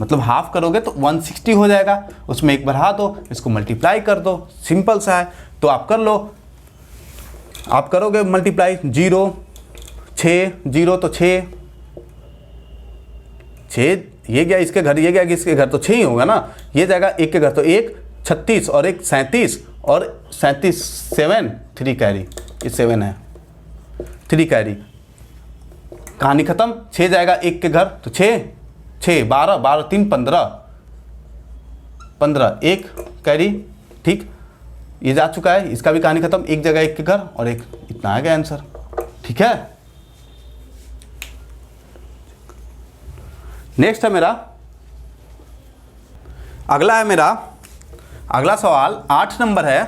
मतलब हाफ करोगे तो 160 हो जाएगा, उसमें 1 बढ़ा दो, इसको मल्टीप्लाई कर दो, सिंपल सा है। तो आप कर लो, आप करोगे मल्टीप्लाई, 0 6 0 तो 6 ये गया इसके घर, ये गया इसके घर तो 6 ही होगा ना, ये जाएगा 1 के घर तो 1 36 और 1 37 और 37 7 3 कैरी, ये 7 है 3 कैरी, कहानी खत्म। 6 जाएगा 1 के घर तो 6 12 12 3 15 1 कैरी, ठीक, ये जा चुका है, इसका भी कहानी खत्म। 1 जगह 1 के घर और 1, इतना आ गया आंसर, ठीक है। नेक्स्ट है मेरा, अगला है मेरा, अगला सवाल 8 नंबर है।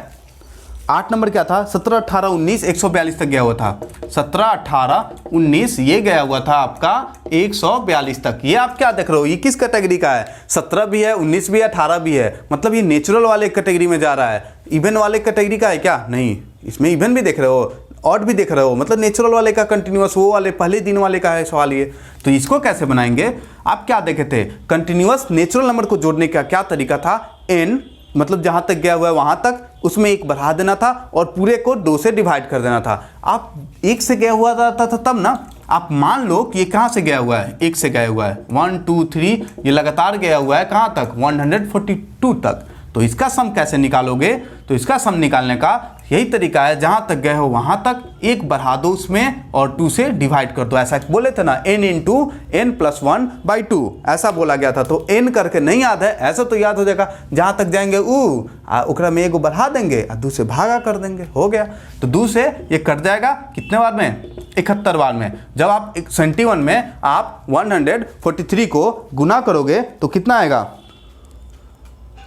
8 नंबर क्या था, 17 18 19 142 तक गया हुआ था, 17 18 19 ये गया हुआ था आपका 142 तक। ये आप क्या देख रहे हो, ये किस कैटेगरी का है, 17 भी है 19 भी है 18 भी है, मतलब ये नेचुरल वाले कैटेगरी में जा रहा है। इवन वाले कैटेगरी का है क्या, नहीं, इसमें इवन भी देख रहे हो, ऑड भी देख रहे हो, मतलब नेचुरल वाले का कंटिन्यूअस, वो वाले पहले दिन वाले का है सवाल ये। तो इसको कैसे बनाएंगे, आप क्या देखे थे, कंटिन्यूअस नेचुरल नंबर को जोड़ने का क्या तरीका था, n मतलब जहां तक गया हुआ है वहां तक उसमें 1 बढ़ा देना था और पूरे को 2 से डिवाइड कर देना था। आप 1 से गया हुआ था तब ना, आप मान लो कि ये कहाँ से गया हुआ है, 1 से गया हुआ है, 1 2 3, ये लगातार गया हुआ है कहाँ तक, 142 तक। तो इसका सम कैसे निकालोगे, तो इसका सम निकालने का यही तरीका है, जहाँ तक गए हो वहाँ तक 1 बढ़ा दो उसमें और 2 से डिवाइड कर दो। ऐसा बोले थे ना, n इंटू n प्लस 1/2 ऐसा बोला गया था। तो n करके नहीं याद है, ऐसा तो याद हो जाएगा, जहाँ तक जाएंगे ओकरा में 1 बढ़ा देंगे और 2 से भागा कर देंगे, हो गया। तो 2 से ये कट जाएगा कितने बार में, 71 बार में। जब आप 71 में आप 143 को गुना करोगे तो कितना आएगा,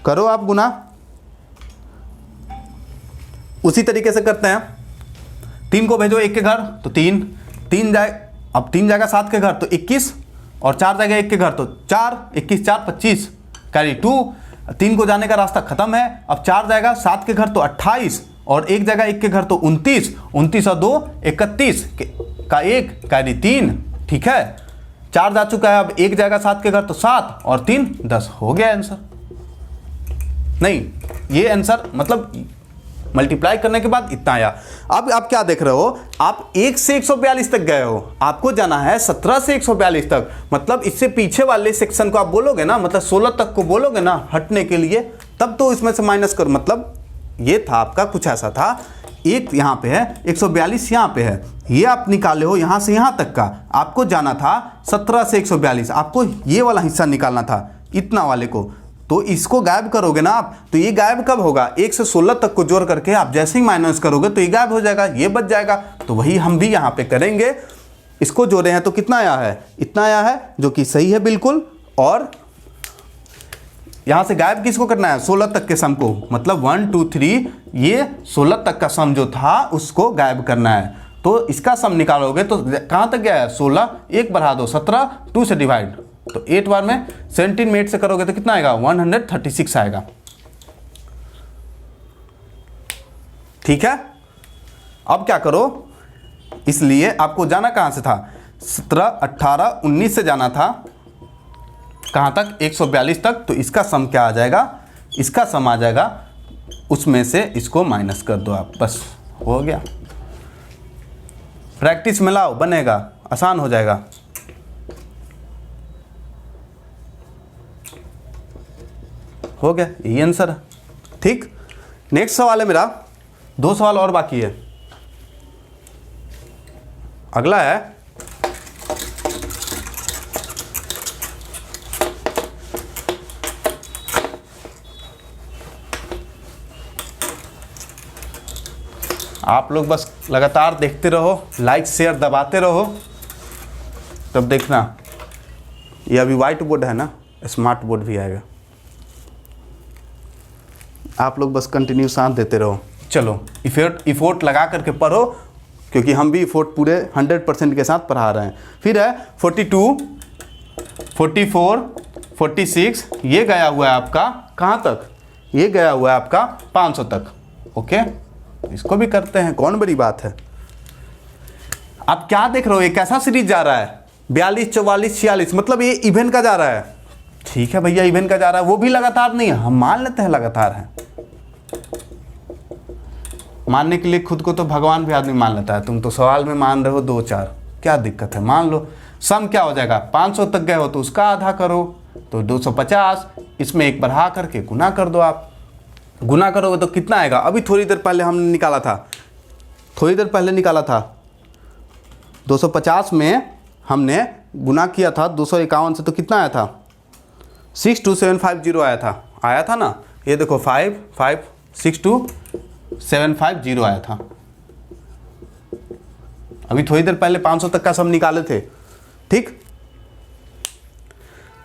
करो आप गुना। उसी तरीके से करते हैं, 3 को भेजो 1 के घर तो 3 जाए, अब 3 जाएगा 7 के घर तो 21, और 4 जाएगा 1 के घर तो 4, 21 4 25 कैरी 2। 3 को जाने का रास्ता खत्म है, अब 4 जाएगा 7 के घर तो 28, और 1 जाएगा 1 के घर तो 29, 29 और 2 31 का 1 कैरी 3, ठीक है। 4 जा चुका है, अब 1 जाएगा 7 के घर तो 7 और 3 10, हो गया आंसर। नहीं, ये आंसर मतलब मल्टीप्लाई करने के बाद इतना आया। अब आप क्या देख रहे हो, आप 1 से 142 तक गए हो, आपको जाना है 17 से 142 तक। मतलब इससे पीछे वाले सेक्शन को आप बोलोगे ना, मतलब 16 तक को बोलोगे ना हटने के लिए, तब तो इसमें से माइनस करो। मतलब ये था आपका कुछ ऐसा था, 1 यहाँ पे है, 142 यहाँ पे है, ये आप निकाले हो यहाँ से यहाँ तक का। आपको जाना था 17 से 142, आपको ये वाला हिस्सा निकालना था, इतना वाले को। तो इसको गायब करोगे ना आप, तो ये गायब कब होगा, 1 से 16 तक को जोड़ करके आप जैसे ही माइनस करोगे तो ये गायब हो जाएगा, ये बच जाएगा। तो वही हम भी यहाँ पे करेंगे, इसको जोड़े हैं तो कितना आया है, इतना आया है, जो कि सही है बिल्कुल। और यहाँ से गायब किसको करना है, 16 तक के सम को, मतलब 1 2 3 ये 16 तक का सम जो था उसको गायब करना है। तो इसका सम निकालोगे तो कहाँ तक गया है, 16, 1 बढ़ा दो 17, 2 से डिवाइड, तो 8 बार में 17 में 8 से करोगे तो कितना आएगा, 136 आएगा, ठीक है। अब क्या करो, इसलिए आपको जाना कहाँ से था, 17 18 19 से जाना था कहाँ तक, 142 तक। तो इसका सम क्या आ जाएगा, इसका सम आ जाएगा, उसमें से इसको माइनस कर दो आप, बस हो गया। प्रैक्टिस में लाओ, बनेगा, आसान हो जाएगा। हो गया, यही आंसर है, ठीक। नेक्स्ट सवाल है मेरा, 2 सवाल और बाकी है। अगला है आप लोग बस लगातार देखते रहो, लाइक शेयर दबाते रहो, तब देखना। ये अभी वाइट बोर्ड है ना, स्मार्ट बोर्ड भी आएगा। आप लोग बस कंटिन्यू साथ देते रहो। चलो इफोर्ट लगा करके पढ़ो, क्योंकि हम भी इफोर्ट पूरे 100% के साथ पढ़ा रहे हैं। फिर है 42 44 46, ये गया हुआ है आपका कहाँ तक, ये गया हुआ है आपका 500 तक, ओके। इसको भी करते हैं, कौन बड़ी बात है। आप क्या देख रहे हो, ये कैसा सीरीज जा रहा है, 42 44 46, मतलब ये इवेंट का जा रहा है, ठीक है भैया, इवेंट का जा रहा है, वो भी लगातार नहीं है, हम मान लेते हैं लगातार है। मानने के लिए खुद को तो भगवान भी आदमी मान लेता है, तुम तो सवाल में मान रहे हो 2 4, क्या दिक्कत है, मान लो। सम क्या हो जाएगा, 500 तक गए हो तो उसका आधा करो, तो 250, इसमें 1 बढ़ा करके गुना कर दो। आप गुना करोगे तो कितना आएगा, अभी थोड़ी देर पहले हमने निकाला था, 250 में हमने गुना किया था 251 से, तो कितना आया था, 62750 आया था ना। ये देखो 5562750 आया था। अभी थोड़ी देर पहले 500 तक का सम निकाले थे, ठीक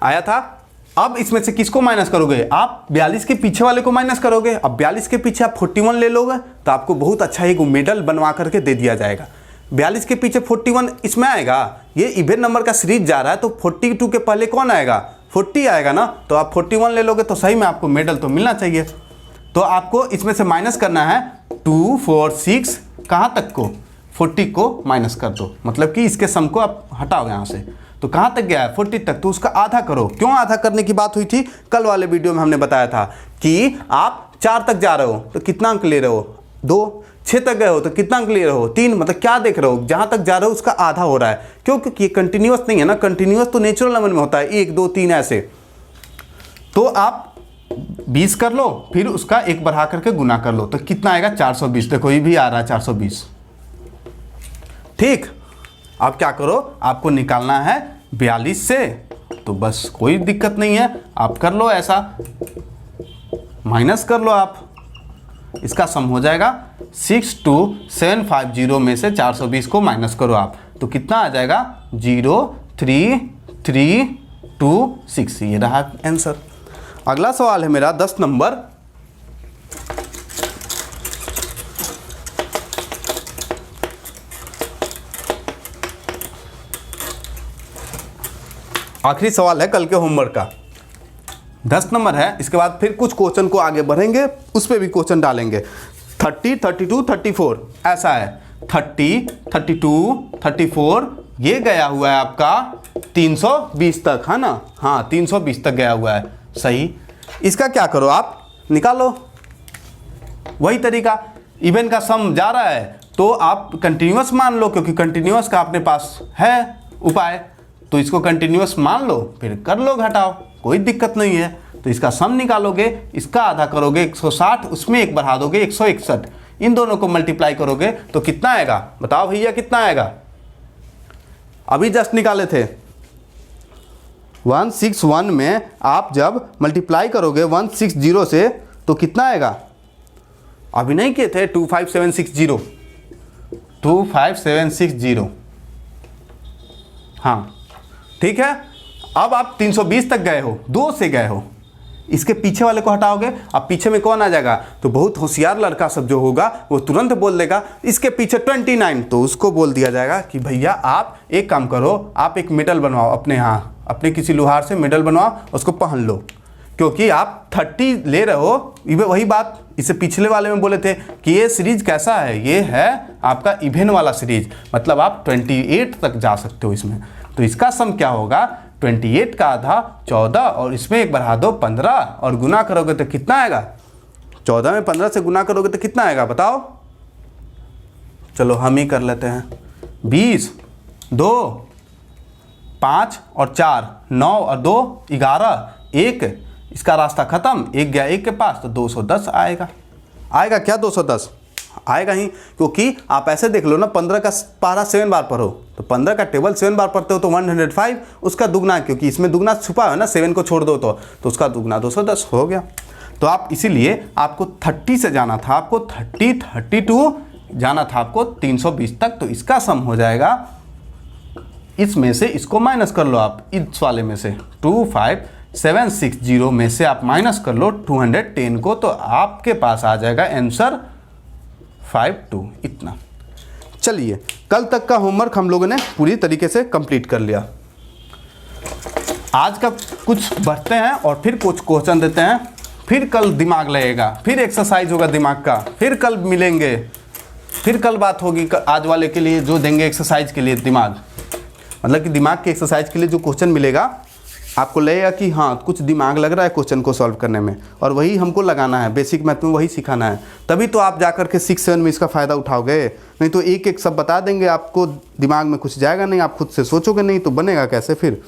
आया था। अब इसमें से किसको माइनस करोगे, आप 42 के पीछे वाले को माइनस करोगे। अब 42 के पीछे आप 41 ले लोगे तो आपको बहुत अच्छा एक मेडल बनवा करके दे दिया जाएगा। 42 के पीछे 41 इसमें आएगा, ये इवेंट नंबर का सीरीज जा रहा है, तो 42 के पहले कौन आएगा, 40 आएगा ना, तो आप 41 ले लोगे तो सही में आपको मेडल तो मिलना चाहिए। तो आपको इसमें से माइनस करना है 2 4 6, कहाँ तक को, 40 को माइनस कर दो, मतलब कि इसके सम को आप हटाओ यहाँ से। तो कहाँ तक गया है, 40 तक, तो उसका आधा करो। क्यों आधा करने की बात हुई थी, कल वाले वीडियो में हमने बताया था कि आप 4 तक जा रहे हो तो कितना अंक ले रहे हो, 2, 6 तक गए हो तो कितना क्लियर हो 3, मतलब क्या देख रहे हो, जहाँ तक जा रहे हो उसका आधा हो रहा है। क्यों? क्योंकि ये कंटिन्यूअस नहीं है ना, कंटिन्यूअस तो नेचुरल नंबर में होता है 1 2 3 ऐसे। तो आप 20 कर लो, फिर उसका 1 बढ़ा करके गुना कर लो तो कितना आएगा 420। देखो ये भी आ रहा है 420। ठीक, अब क्या करो, आपको निकालना है 42 से, तो बस कोई दिक्कत नहीं है, आप कर लो ऐसा, माइनस कर लो आप, इसका सम हो जाएगा 62750 में से 420 को माइनस करो आप, तो कितना आ जाएगा 03326। ये रहा आंसर। अगला सवाल है मेरा 10 नंबर। आखिरी सवाल है कल के होमवर्क का, 10 नंबर है। इसके बाद फिर कुछ क्वेश्चन को आगे बढ़ेंगे, उस पर भी क्वेश्चन डालेंगे। 30 32 34 ऐसा है, 30 32 34 ये गया हुआ है आपका 320 तक, है ना? हाँ 320 तक गया हुआ है, सही। इसका क्या करो आप, निकालो वही तरीका, इवन का सम जा रहा है तो आप कंटिन्यूअस मान लो, क्योंकि कंटिन्यूअस का अपने पास है उपाय, तो इसको कंटिन्यूअस मान लो, फिर कर लो घटाओ, कोई दिक्कत नहीं है। तो इसका सम निकालोगे, इसका आधा करोगे 160, उसमें 1 बढ़ा दोगे 161, इन दोनों को मल्टीप्लाई करोगे तो कितना आएगा, बताओ भैया कितना आएगा? अभी जस्ट निकाले थे 161 में आप जब मल्टीप्लाई करोगे 160 से तो कितना आएगा? अभी नहीं किए थे 25760, 25760, हाँ ठीक है। अब आप 320 तक गए हो, 2 से गए हो, इसके पीछे वाले को हटाओगे, अब पीछे में कौन आ जाएगा? तो बहुत होशियार लड़का सब जो होगा वो तुरंत बोल देगा इसके पीछे 29, तो उसको बोल दिया जाएगा कि भैया आप एक काम करो, आप एक मेडल बनवाओ अपने यहाँ, अपने किसी लोहार से मेडल बनवाओ, उसको पहन लो, क्योंकि आप 30 ले रहे हो। वही बात इससे पिछले वाले में बोले थे कि ये सीरीज कैसा है, ये है आपका इवेन वाला सीरीज, मतलब आप 28 तक जा सकते हो इसमें। तो इसका सम क्या होगा, 28 का आधा 14 और इसमें 1 बढ़ा दो 15 और गुना करोगे तो कितना आएगा? 14 में 15 से गुना करोगे तो कितना आएगा बताओ? चलो हम ही कर लेते हैं, 20 2 5 और 4 9 और 2 11 1, इसका रास्ता खत्म, 1 गया 1 के पास, तो 210 आएगा। आएगा क्या 210? आएगा ही, क्योंकि आप ऐसे देख लो ना, 15 का पारा 7 बार पढ़ो, तो 15 का टेबल 7 बार पढ़ते हो तो 105, उसका दुगना, क्योंकि इसमें दुगना छुपा है ना, 7 को छोड़ दो तो उसका दुगना 210 हो गया। तो आप इसीलिए आपको 30 से जाना था, आपको 30 32 जाना था आपको 320 तक, तो इसका सम हो जाएगा, इसमें से इसको माइनस कर लो आप, इस वाले में से 25760 में से आप माइनस कर लो 210 को, तो आपके पास आ जाएगा आंसर 52, इतना। चलिए कल तक का होमवर्क हम लोगों ने पूरी तरीके से कंप्लीट कर लिया। आज का कुछ बढ़ते हैं और फिर कुछ क्वेश्चन देते हैं, फिर कल दिमाग लगेगा, फिर एक्सरसाइज होगा दिमाग का, फिर कल मिलेंगे, फिर कल बात होगी आज वाले के लिए जो देंगे एक्सरसाइज के लिए दिमाग, मतलब कि दिमाग के एक्सरसाइज के लिए जो क्वेश्चन मिलेगा आपको लगेगा कि हाँ कुछ दिमाग लग रहा है क्वेश्चन को सॉल्व करने में, और वही हमको लगाना है, बेसिक मैथ में वही सिखाना है, तभी तो आप जाकर के 6 7 में इसका फ़ायदा उठाओगे। नहीं तो एक एक सब बता देंगे, आपको दिमाग में कुछ जाएगा नहीं, आप खुद से सोचोगे नहीं, तो बनेगा कैसे फिर?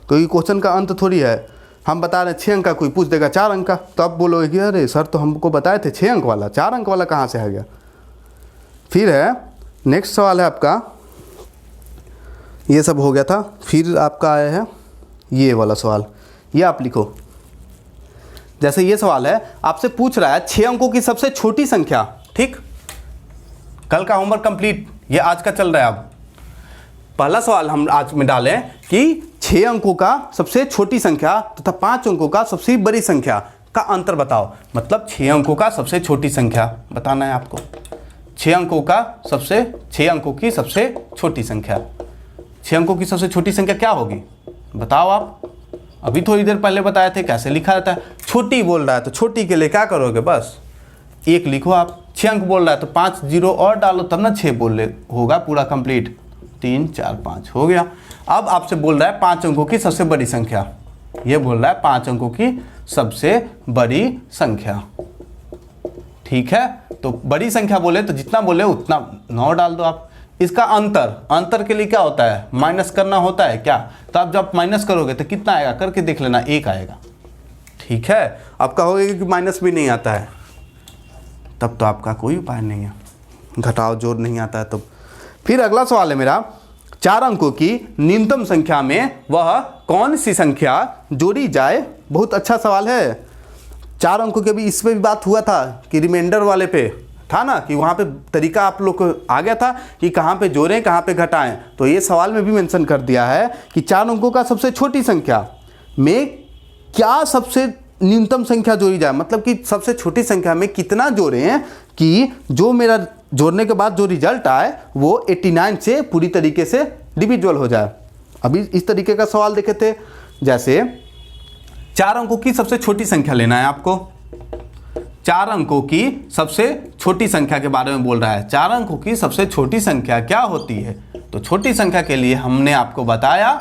क्योंकि क्वेश्चन का अंत थोड़ी है, हम बता रहे हैं 6 अंक का, कोई पूछ देगा 4 अंक का, तो आप बोलोगे कि अरे सर तो हमको बताए थे 6 अंक वाला, 4 अंक वाला कहाँ से आ गया? फिर है नेक्स्ट सवाल है आपका, ये सब हो गया था, फिर आपका आया है ये वाला सवाल, ये आप लिखो। जैसे ये सवाल है, आपसे पूछ रहा है 6 अंकों की सबसे छोटी संख्या, ठीक? कल का होमवर्क कंप्लीट, ये आज का चल रहा है। अब पहला सवाल हम आज में डालें कि 6 अंकों का सबसे छोटी संख्या तथा 5 अंकों का सबसे बड़ी संख्या का अंतर बताओ। मतलब 6 अंकों का सबसे छोटी संख्या बताना है आपको, 6 अंकों की सबसे छोटी संख्या, 6 अंकों की सबसे छोटी संख्या क्या होगी बताओ आप? अभी थोड़ी देर पहले बताए थे कैसे लिखा जाता है। छोटी बोल रहा है तो छोटी के लिए क्या करोगे, बस 1 लिखो आप। 6 अंक बोल रहा है तो 5 0 और डालो तब ना 6 बोल ले, होगा पूरा कंप्लीट। 3 4 5 हो गया। अब आपसे बोल रहा है 5 अंकों की सबसे बड़ी संख्या, ये बोल रहा है 5 अंकों की सबसे बड़ी संख्या, ठीक है? तो बड़ी संख्या बोले तो जितना बोले उतना 9 डाल दो आप। इसका अंतर के लिए क्या होता है, माइनस करना होता है क्या, तो आप जब माइनस करोगे तो कितना आएगा करके देख लेना, 1 आएगा। ठीक है, आप कहोगे कि माइनस भी नहीं आता है, तब तो आपका कोई उपाय नहीं है, घटाव जोड़ नहीं आता है। तो फिर अगला सवाल है मेरा, 4 अंकों की न्यूनतम संख्या में वह कौन सी संख्या जोड़ी जाए। बहुत अच्छा सवाल है। 4 अंकों के भी इस पे भी बात हुआ था कि रिमाइंडर वाले पे था ना, कि वहाँ पे तरीका आप लोग को आ गया था कि कहाँ पे जोड़ें कहाँ पे घटाएं। तो ये सवाल में भी मेंशन कर दिया है कि 4 अंकों का सबसे छोटी संख्या में क्या सबसे न्यूनतम संख्या जोड़ी जाए, मतलब कि सबसे छोटी संख्या में कितना जोड़ें कि जो मेरा जोड़ने के बाद जो रिजल्ट आए वो 89 से पूरी तरीके से डिविजुअल हो जाए। अभी इस तरीके का सवाल देखे थे, जैसे 4 अंकों की सबसे छोटी संख्या लेना है आपको। 4 अंकों की सबसे छोटी संख्या के बारे में बोल रहा है। 4 अंकों की सबसे छोटी संख्या क्या होती है, तो छोटी संख्या के लिए हमने आपको बताया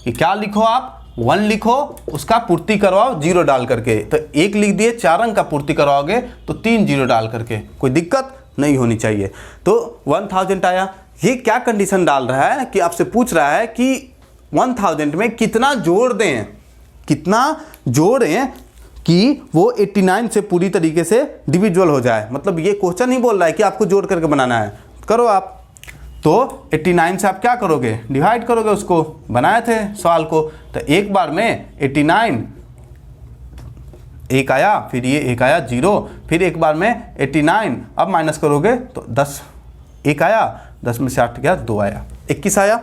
कि क्या लिखो आप, 1 लिखो, उसका पूर्ति करवाओ 0 डाल करके। तो 1 लिख दिए, 4 अंक का पूर्ति करवाओगे तो 3 0 डाल करके, कोई दिक्कत नहीं होनी चाहिए। तो 1000 आया। ये क्या कंडीशन डाल रहा है कि आपसे पूछ रहा है कि 1000 में कितना जोड़ दें, कितना जोड़ें कि वो 89 से पूरी तरीके से डिविजुअल हो जाए। मतलब ये क्वेश्चन ही बोल रहा है कि आपको जोड़ करके बनाना है, करो आप। तो 89 से आप क्या करोगे, डिवाइड करोगे, उसको बनाए थे सवाल को। तो एक बार में 89, 1 आया, फिर ये 1 आया 0, फिर एक बार में 89, अब माइनस करोगे तो 10, 1 आया, 10 में से 8 गया, 2 आया, 21 आया।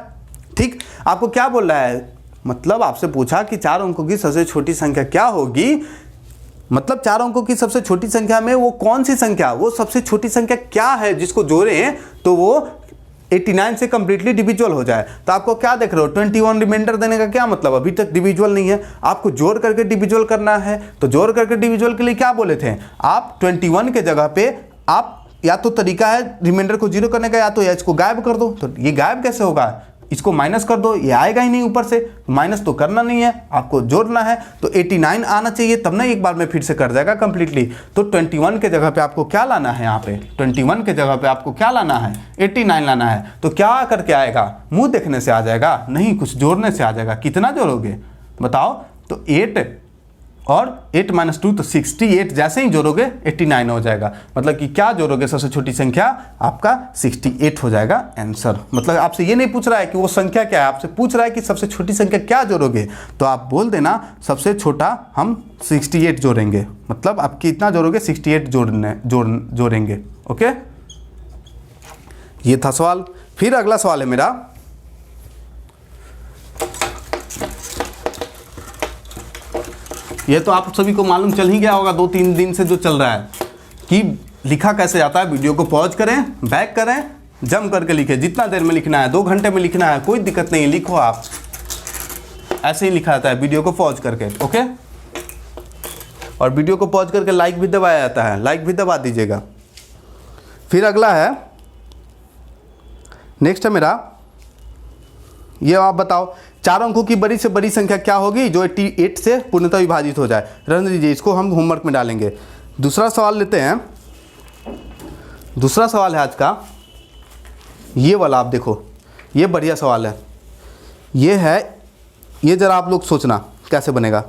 ठीक, आपको क्या बोल रहा है, मतलब आपसे पूछा कि 4 अंकों की सबसे छोटी संख्या क्या होगी, मतलब 4 अंकों की सबसे छोटी संख्या में वो कौन सी संख्या, वो सबसे छोटी संख्या क्या है जिसको जोड़ें तो वो 89 से कंप्लीटली डिविजुअल हो जाए। तो आपको क्या देख रहे हो, 21 रिमाइंडर देने का क्या मतलब, अभी तक डिविजुअल नहीं है, आपको जोड़ करके डिविजुअल करना है। तो जोड़ करके डिविजुअल के लिए क्या बोले थे आप, 21 के जगह पे आप या तो तरीका है रिमाइंडर को 0 करने का, या तो इसको गायब कर दो। तो ये गायब कैसे होगा, इसको माइनस कर दो, ये आएगा ही नहीं ऊपर से, माइनस तो करना नहीं है, आपको जोड़ना है। तो 89 आना चाहिए, तब ना एक बार में फिर से कर जाएगा कंप्लीटली। तो 21 के जगह पे आपको क्या लाना है, यहाँ पे 21 के जगह पे आपको क्या लाना है, 89 लाना है। तो क्या करके आएगा, मुंह देखने से आ जाएगा, नहीं कुछ जोड़ने से आ जाएगा। कितना जोड़ोगे बताओ, तो 8 और 8 - 2 तो 68, जैसे ही जोड़ोगे 89 हो जाएगा। मतलब कि क्या जोड़ोगे, सबसे छोटी संख्या आपका 68 हो जाएगा आंसर। मतलब आपसे ये नहीं पूछ रहा है कि वो संख्या क्या है, आपसे पूछ रहा है कि सबसे छोटी संख्या क्या जोड़ोगे। तो आप बोल देना सबसे छोटा हम 68 जोड़ेंगे, मतलब आप कितना जोड़ोगे, 68 जोड़ेंगे। ओके, ये था सवाल। फिर अगला सवाल है मेरा, ये तो आप सभी को मालूम चल ही गया होगा 2-3 दिन से जो चल रहा है कि लिखा कैसे जाता है। वीडियो को पॉज करें, बैक करें, जम करके लिखें, जितना देर में लिखना है, 2 घंटे में लिखना है, कोई दिक्कत नहीं, लिखो आप, ऐसे ही लिखा जाता है वीडियो को पॉज करके। ओके, और वीडियो को पॉज करके लाइक भी दबाया जाता है, लाइक भी दबा दीजिएगा। फिर अगला है, नेक्स्ट है मेरा, ये आप बताओ 4 अंकों की बड़ी से बड़ी संख्या क्या होगी जो 88 से पूर्णतः विभाजित हो जाए। रहने दीजिए, इसको हम होमवर्क में डालेंगे। दूसरा सवाल लेते हैं। दूसरा सवाल है आज का ये वाला, आप देखो ये बढ़िया सवाल है। ये है, ये जरा आप लोग सोचना कैसे बनेगा।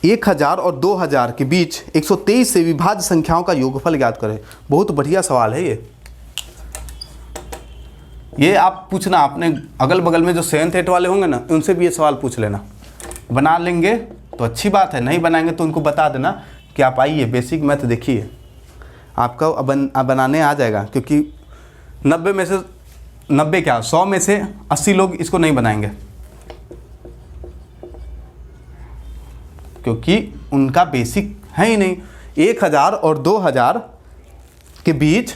1000 और 2000 के बीच 123 से विभाज्य संख्याओं का योगफल ज्ञात करें। बहुत बढ़िया सवाल है ये आप पूछना अपने अगल बगल में जो 7th 8 वाले होंगे ना, उनसे भी ये सवाल पूछ लेना। बना लेंगे तो अच्छी बात है, नहीं बनाएंगे तो उनको बता देना कि आप आइए बेसिक मैथ देखिए, आपका बनाने आ जाएगा। क्योंकि 90 में से 90 क्या 100 में से 80 लोग इसको नहीं बनाएंगे, क्योंकि उनका बेसिक है ही नहीं। 1000 और 2000 के बीच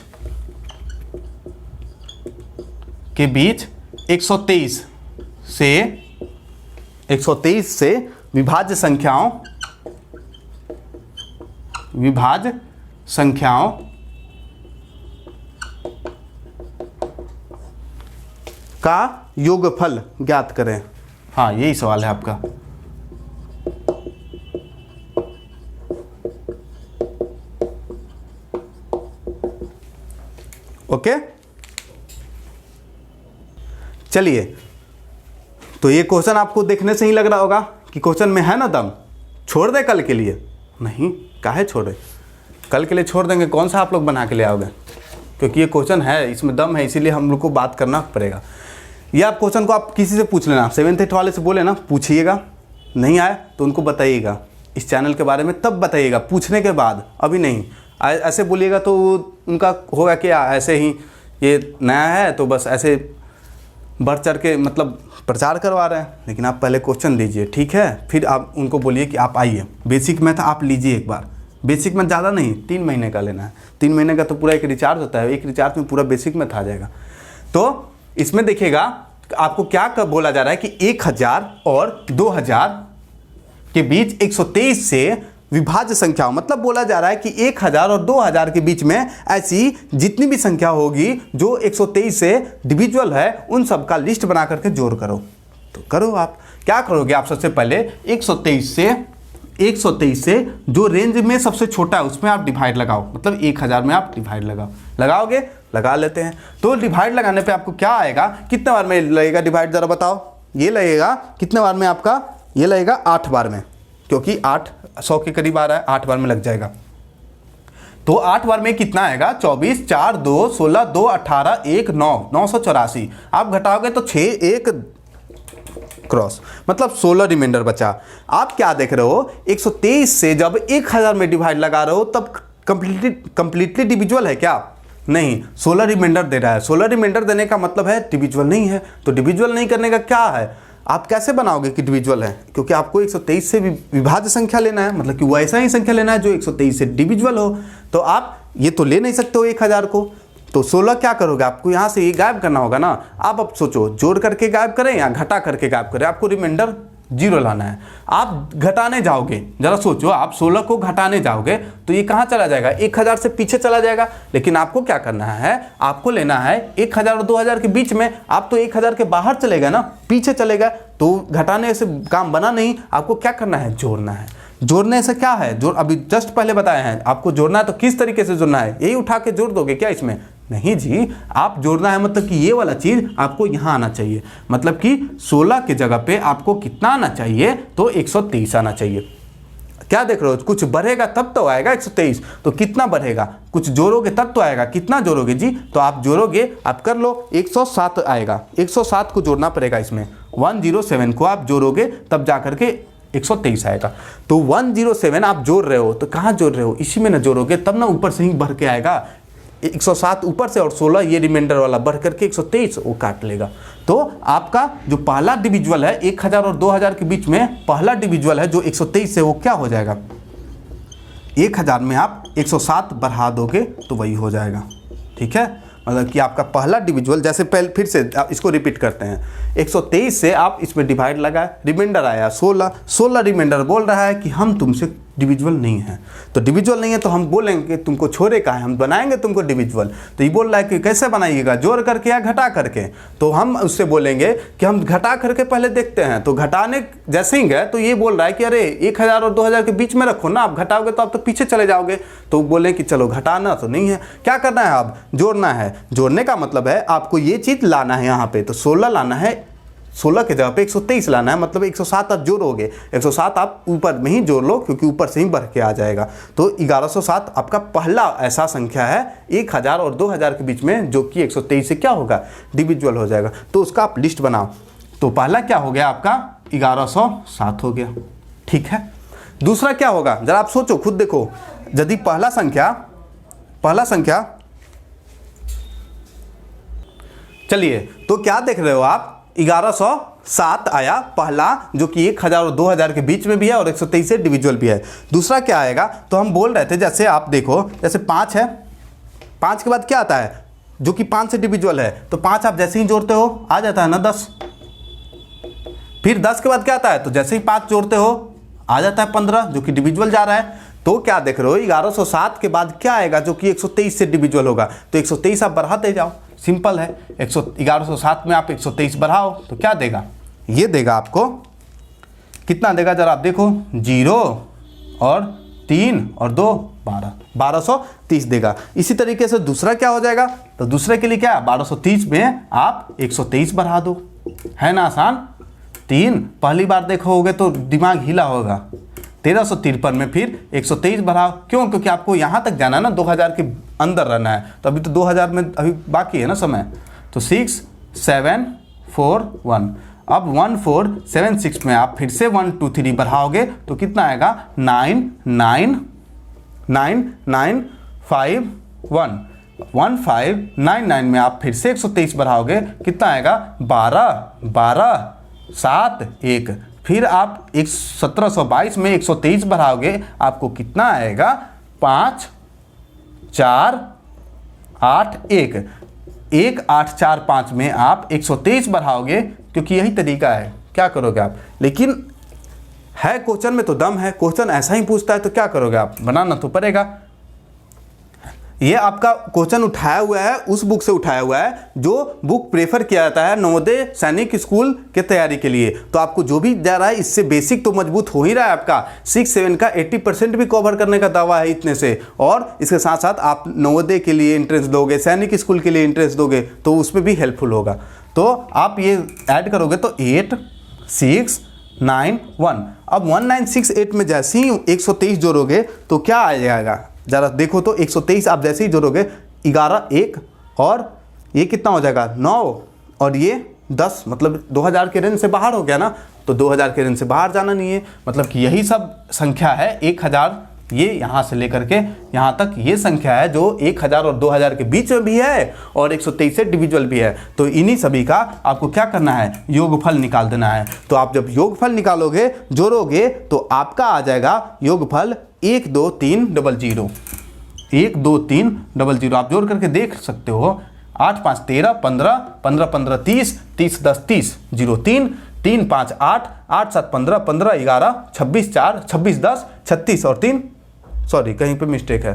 123 से विभाज्य संख्याओं का योगफल ज्ञात करें। हाँ, यही सवाल है आपका। ओके, चलिए, तो ये क्वेश्चन आपको देखने से ही लग रहा होगा कि क्वेश्चन में है ना दम, छोड़ दे कल के लिए? नहीं, काहे छोड़े, कल के लिए छोड़ देंगे, कौन सा आप लोग बना के ले आओगे? क्योंकि ये क्वेश्चन है, इसमें दम है, इसीलिए हम लोग को बात करना पड़ेगा। ये आप क्वेश्चन को आप किसी से पूछ लेना, 7th 8th वाले से बोले ना, पूछिएगा, नहीं आए तो उनको बताइएगा इस चैनल के बारे में, तब बताइएगा पूछने के बाद, अभी नहीं। ऐसे बोलिएगा तो उनका होगा कि ऐसे ही ये नया है तो बस ऐसे बढ़ चढ़ के मतलब प्रचार करवा रहे हैं। लेकिन आप पहले क्वेश्चन लीजिए, ठीक है, फिर आप उनको बोलिए कि आप आइए, बेसिक मैथ आप लीजिए एक बार। बेसिक मैथ ज़्यादा नहीं, 3 महीने का लेना है, 3 महीने का तो पूरा एक रिचार्ज होता है, एक रिचार्ज में पूरा बेसिक मैथ आ जाएगा। तो इसमें देखिएगा आपको क्या कब बोला जा रहा है कि 1000 और 2000 के बीच 123 से विभाज्य संख्या, मतलब बोला जा रहा है कि 1000 और 2000 के बीच में ऐसी जितनी भी संख्या होगी जो 123 से डिविजुअल है, उन सब का लिस्ट बना करके जोड़ करो। तो करो, आप क्या करोगे? आप सबसे पहले 123 से जो रेंज में सबसे छोटा है उसमें आप डिवाइड लगाओ, मतलब 1000 में आप डिवाइड लगाओगे, लगा लेते हैं। तो डिवाइड लगाने पे आपको क्या आएगा, कितने बार में लगेगा डिवाइड, जरा बताओ? ये लगेगा कितने बार में आपका? ये लगेगा 8 बार में, क्योंकि 8 100 के करीब आ रहा है, 8 बार में लग जाएगा। तो 8 बार में कितना आएगा? 24 4 2 16 2 18 1 9 984। आप घटाओगे तो 6 1 क्रॉस, मतलब 16 रिमाइंडर बचा। आप क्या देख रहे हो, 123 से जब 1000 में डिवाइड लगा रहे हो तब कंप्लीटली डिविजुअल है क्या? नहीं, 16 रिमाइंडर दे रहा है। 16 रिमाइंडर देने का मतलब है डिविजुअल नहीं है। तो डिविजुअल नहीं करने का क्या है, आप कैसे बनाओगे कि डिविजुअल है? क्योंकि आपको 123 से विभाज्य संख्या लेना है, मतलब कि वैसा ही संख्या लेना है जो 123 से डिविजुअल हो। तो आप ये तो ले नहीं सकते हो 1000 को, तो 16 क्या करोगे? आपको यहाँ से ये गायब करना होगा ना। आप अब सोचो, जोड़ करके गायब करें या घटा करके गायब करें? आपको रिमाइंडर 0 लाना है। आप घटाने जाओगे, जरा सोचो, आप 16 को घटाने जाओगे तो ये कहाँ चला जाएगा? 1000 से पीछे चला जाएगा। लेकिन आपको क्या करना है, आपको लेना है 1000 और 2000 के बीच में। आप तो 1000 के बाहर चलेगा ना, पीछे चलेगा, तो घटाने से काम बना नहीं। आपको क्या करना है? जोड़ना है। जोड़ने से क्या है, जो अभी जस्ट पहले बताए हैं, आपको जोड़ना है तो किस तरीके से जोड़ना है? यही उठा के जोड़ दोगे क्या इसमें? नहीं जी, आप जोड़ना है मतलब कि ये वाला चीज आपको यहाँ आना चाहिए, मतलब कि 16 की जगह पे आपको कितना आना चाहिए? तो 123 आना चाहिए। क्या देख रहे हो, कुछ बढ़ेगा तब तो आएगा 123, तो कितना बढ़ेगा? कुछ जोड़ोगे तब तो आएगा। कितना जोड़ोगे जी? तो आप जोड़ोगे, आप कर लो, 107 आएगा। 107 को जोड़ना पड़ेगा इसमें, 107 को आप जोड़ोगे तब जा करके 123 आएगा। तो 107 आप जोड़ रहे हो तो कहाँ जोड़ रहे हो? इसी में ना जोड़ोगे तब ना ऊपर से ही बढ़ के आएगा। 107 ऊपर से और 16 ये रिमाइंडर वाला बढ़ करके 123 वो काट लेगा। तो आपका जो पहला डिविजुअल है 1000 और 2000 के बीच में पहला डिविजुअल है जो 123 से, वो क्या हो जाएगा? 1000 में आप 107 बढ़ा दोगे तो वही हो जाएगा। ठीक है, मतलब कि आपका पहला डिविजुअल, जैसे पहले फिर से आप इसको रिपीट करते हैं, 123 से आप इसमें डिवाइड लगाए, रिमाइंडर आया 16 रिमाइंडर बोल रहा है कि हम तुमसे डिविजुअल नहीं है। तो डिविजुअल नहीं है तो हम बोलेंगे तुमको छोड़े का है, हम बनाएंगे तुमको डिविजुअल। तो ये बोल रहा है कि कैसे बनाइएगा, जोड़ करके या घटा करके? तो हम उससे बोलेंगे कि हम घटा करके पहले देखते हैं। तो घटाने जैसे ही गए तो ये बोल रहा है कि अरे 1000 और 2000 के बीच में रखो ना, आप घटाओगे तो आप तो पीछे चले जाओगे। तो बोले कि चलो घटाना तो नहीं है, क्या करना है? अब जोड़ना है। जोड़ने का मतलब है आपको ये चीज़ लाना है यहाँ पे, तो 16 लाना है, 16 के जगह पे 123 लाना है, मतलब 107 आप जोड़ोगे, 107 आप ऊपर में ही जोड़ लो क्योंकि ऊपर से ही बढ़ के आ जाएगा। तो 1107 आपका पहला ऐसा संख्या है 1000 और 2000 के बीच में जो कि 123 से क्या होगा? डिविजुअल हो जाएगा। तो उसका आप लिस्ट बनाओ। तो पहला क्या हो गया आपका? 1107 हो गया। ठीक है, दूसरा क्या होगा? जरा आप सोचो, खुद देखो, यदि पहला संख्या चलिए, तो क्या देख रहे हो आप? 1107 आया पहला, जो कि 1000 और 2000 के बीच में भी है और 123 से डिविजुअल भी है। दूसरा क्या आएगा? तो हम बोल रहे थे, जैसे आप देखो, जैसे 5 है, 5 के बाद क्या आता है? जो कि 5 से डिविजुअल है। तो 5 आप जैसे ही जोड़ते हो आ जाता है ना 10। फिर 10 के बाद क्या आता है? तो जैसे ही 5 जोड़ते हो आ जाता है 15, जो कि डिविजुअल जा रहा है। तो क्या देख रहे हो? 1107 के बाद क्या आएगा जो कि 123 से डिविजुअल होगा? तो 123 आप बढ़ाते जाओ, सिंपल है। 1107 में आप 123 बढ़ाओ तो क्या देगा? ये देगा आपको, कितना देगा जरा आप देखो, 0 और 3 और 2 12, 1230 देगा। इसी तरीके से दूसरा क्या हो जाएगा, तो दूसरे के लिए क्या, 1230 में आप 123 बढ़ा दो, है ना आसान। 3 पहली बार देखोगे तो दिमाग हिला होगा, 1353 में फिर 123 बढ़ाओ, क्यों, क्योंकि आपको यहाँ तक जाना है ना, 2000 के अंदर रहना है, तो अभी तो 2000 में अभी बाकी है ना समय। तो 6 7 4 1, अब 1476 में आप फिर से 1 2 3 बढ़ाओगे तो कितना आएगा, 9 9 9 9 5 1, 1599 में आप फिर से 123 बढ़ाओगे, कितना आएगा, 12 12 7 1, फिर आप 1722 में 123 बढ़ाओगे, आपको कितना आएगा, 5 4 8 1, 1 8 4 5 में आप 123 बढ़ाओगे, क्योंकि यही तरीका है। क्या करोगे आप, लेकिन है क्वेश्चन में तो दम है, क्वेश्चन ऐसा ही पूछता है तो क्या करोगे आप, बनाना तो पड़ेगा। ये आपका क्वेश्चन उठाया हुआ है, उस बुक से उठाया हुआ है जो बुक प्रेफर किया जाता है नवोदय सैनिक स्कूल के तैयारी के लिए। तो आपको जो भी जा रहा है इससे बेसिक तो मजबूत हो ही रहा है आपका। 6-7 का 80% भी कवर करने का दावा है इतने से, और इसके साथ साथ आप नवोदय के लिए इंट्रेंस दोगे, सैनिक स्कूल के लिए इंट्रेंस दोगे तो उसमें भी हेल्पफुल होगा। तो आप ये ऐड करोगे तो 8 6 9 1, अब 1968 में जैसे ही 123 जोड़ोगे तो क्या आ जाएगा, जरा देखो तो 123 आप जैसे ही जोड़ोगे 11 1, और ये कितना हो जाएगा 9 और ये 10, मतलब 2000 के रेंज से बाहर हो गया ना। तो 2000 के रेंज से बाहर जाना नहीं है, मतलब कि यही सब संख्या है 1000, ये यहाँ से लेकर के यहाँ तक ये संख्या है जो 1000 और 2000 के बीच में भी है और 123 से डिविजुअल भी है। तो इन्हीं सभी का आपको क्या करना है, योगफल निकाल देना है। तो आप जब योगफल निकालोगे, जोड़ोगे, तो आपका आ जाएगा योगफल 1 2 3 0 0, 1 2 3 0 0। आप जोड़ करके देख सकते हो, 8 5 13 15 15 15 30 30 10 30 0 3 3 5 8 8 7 15 15 11 26 4 26 10 36 और 3, सॉरी कहीं पे मिस्टेक है,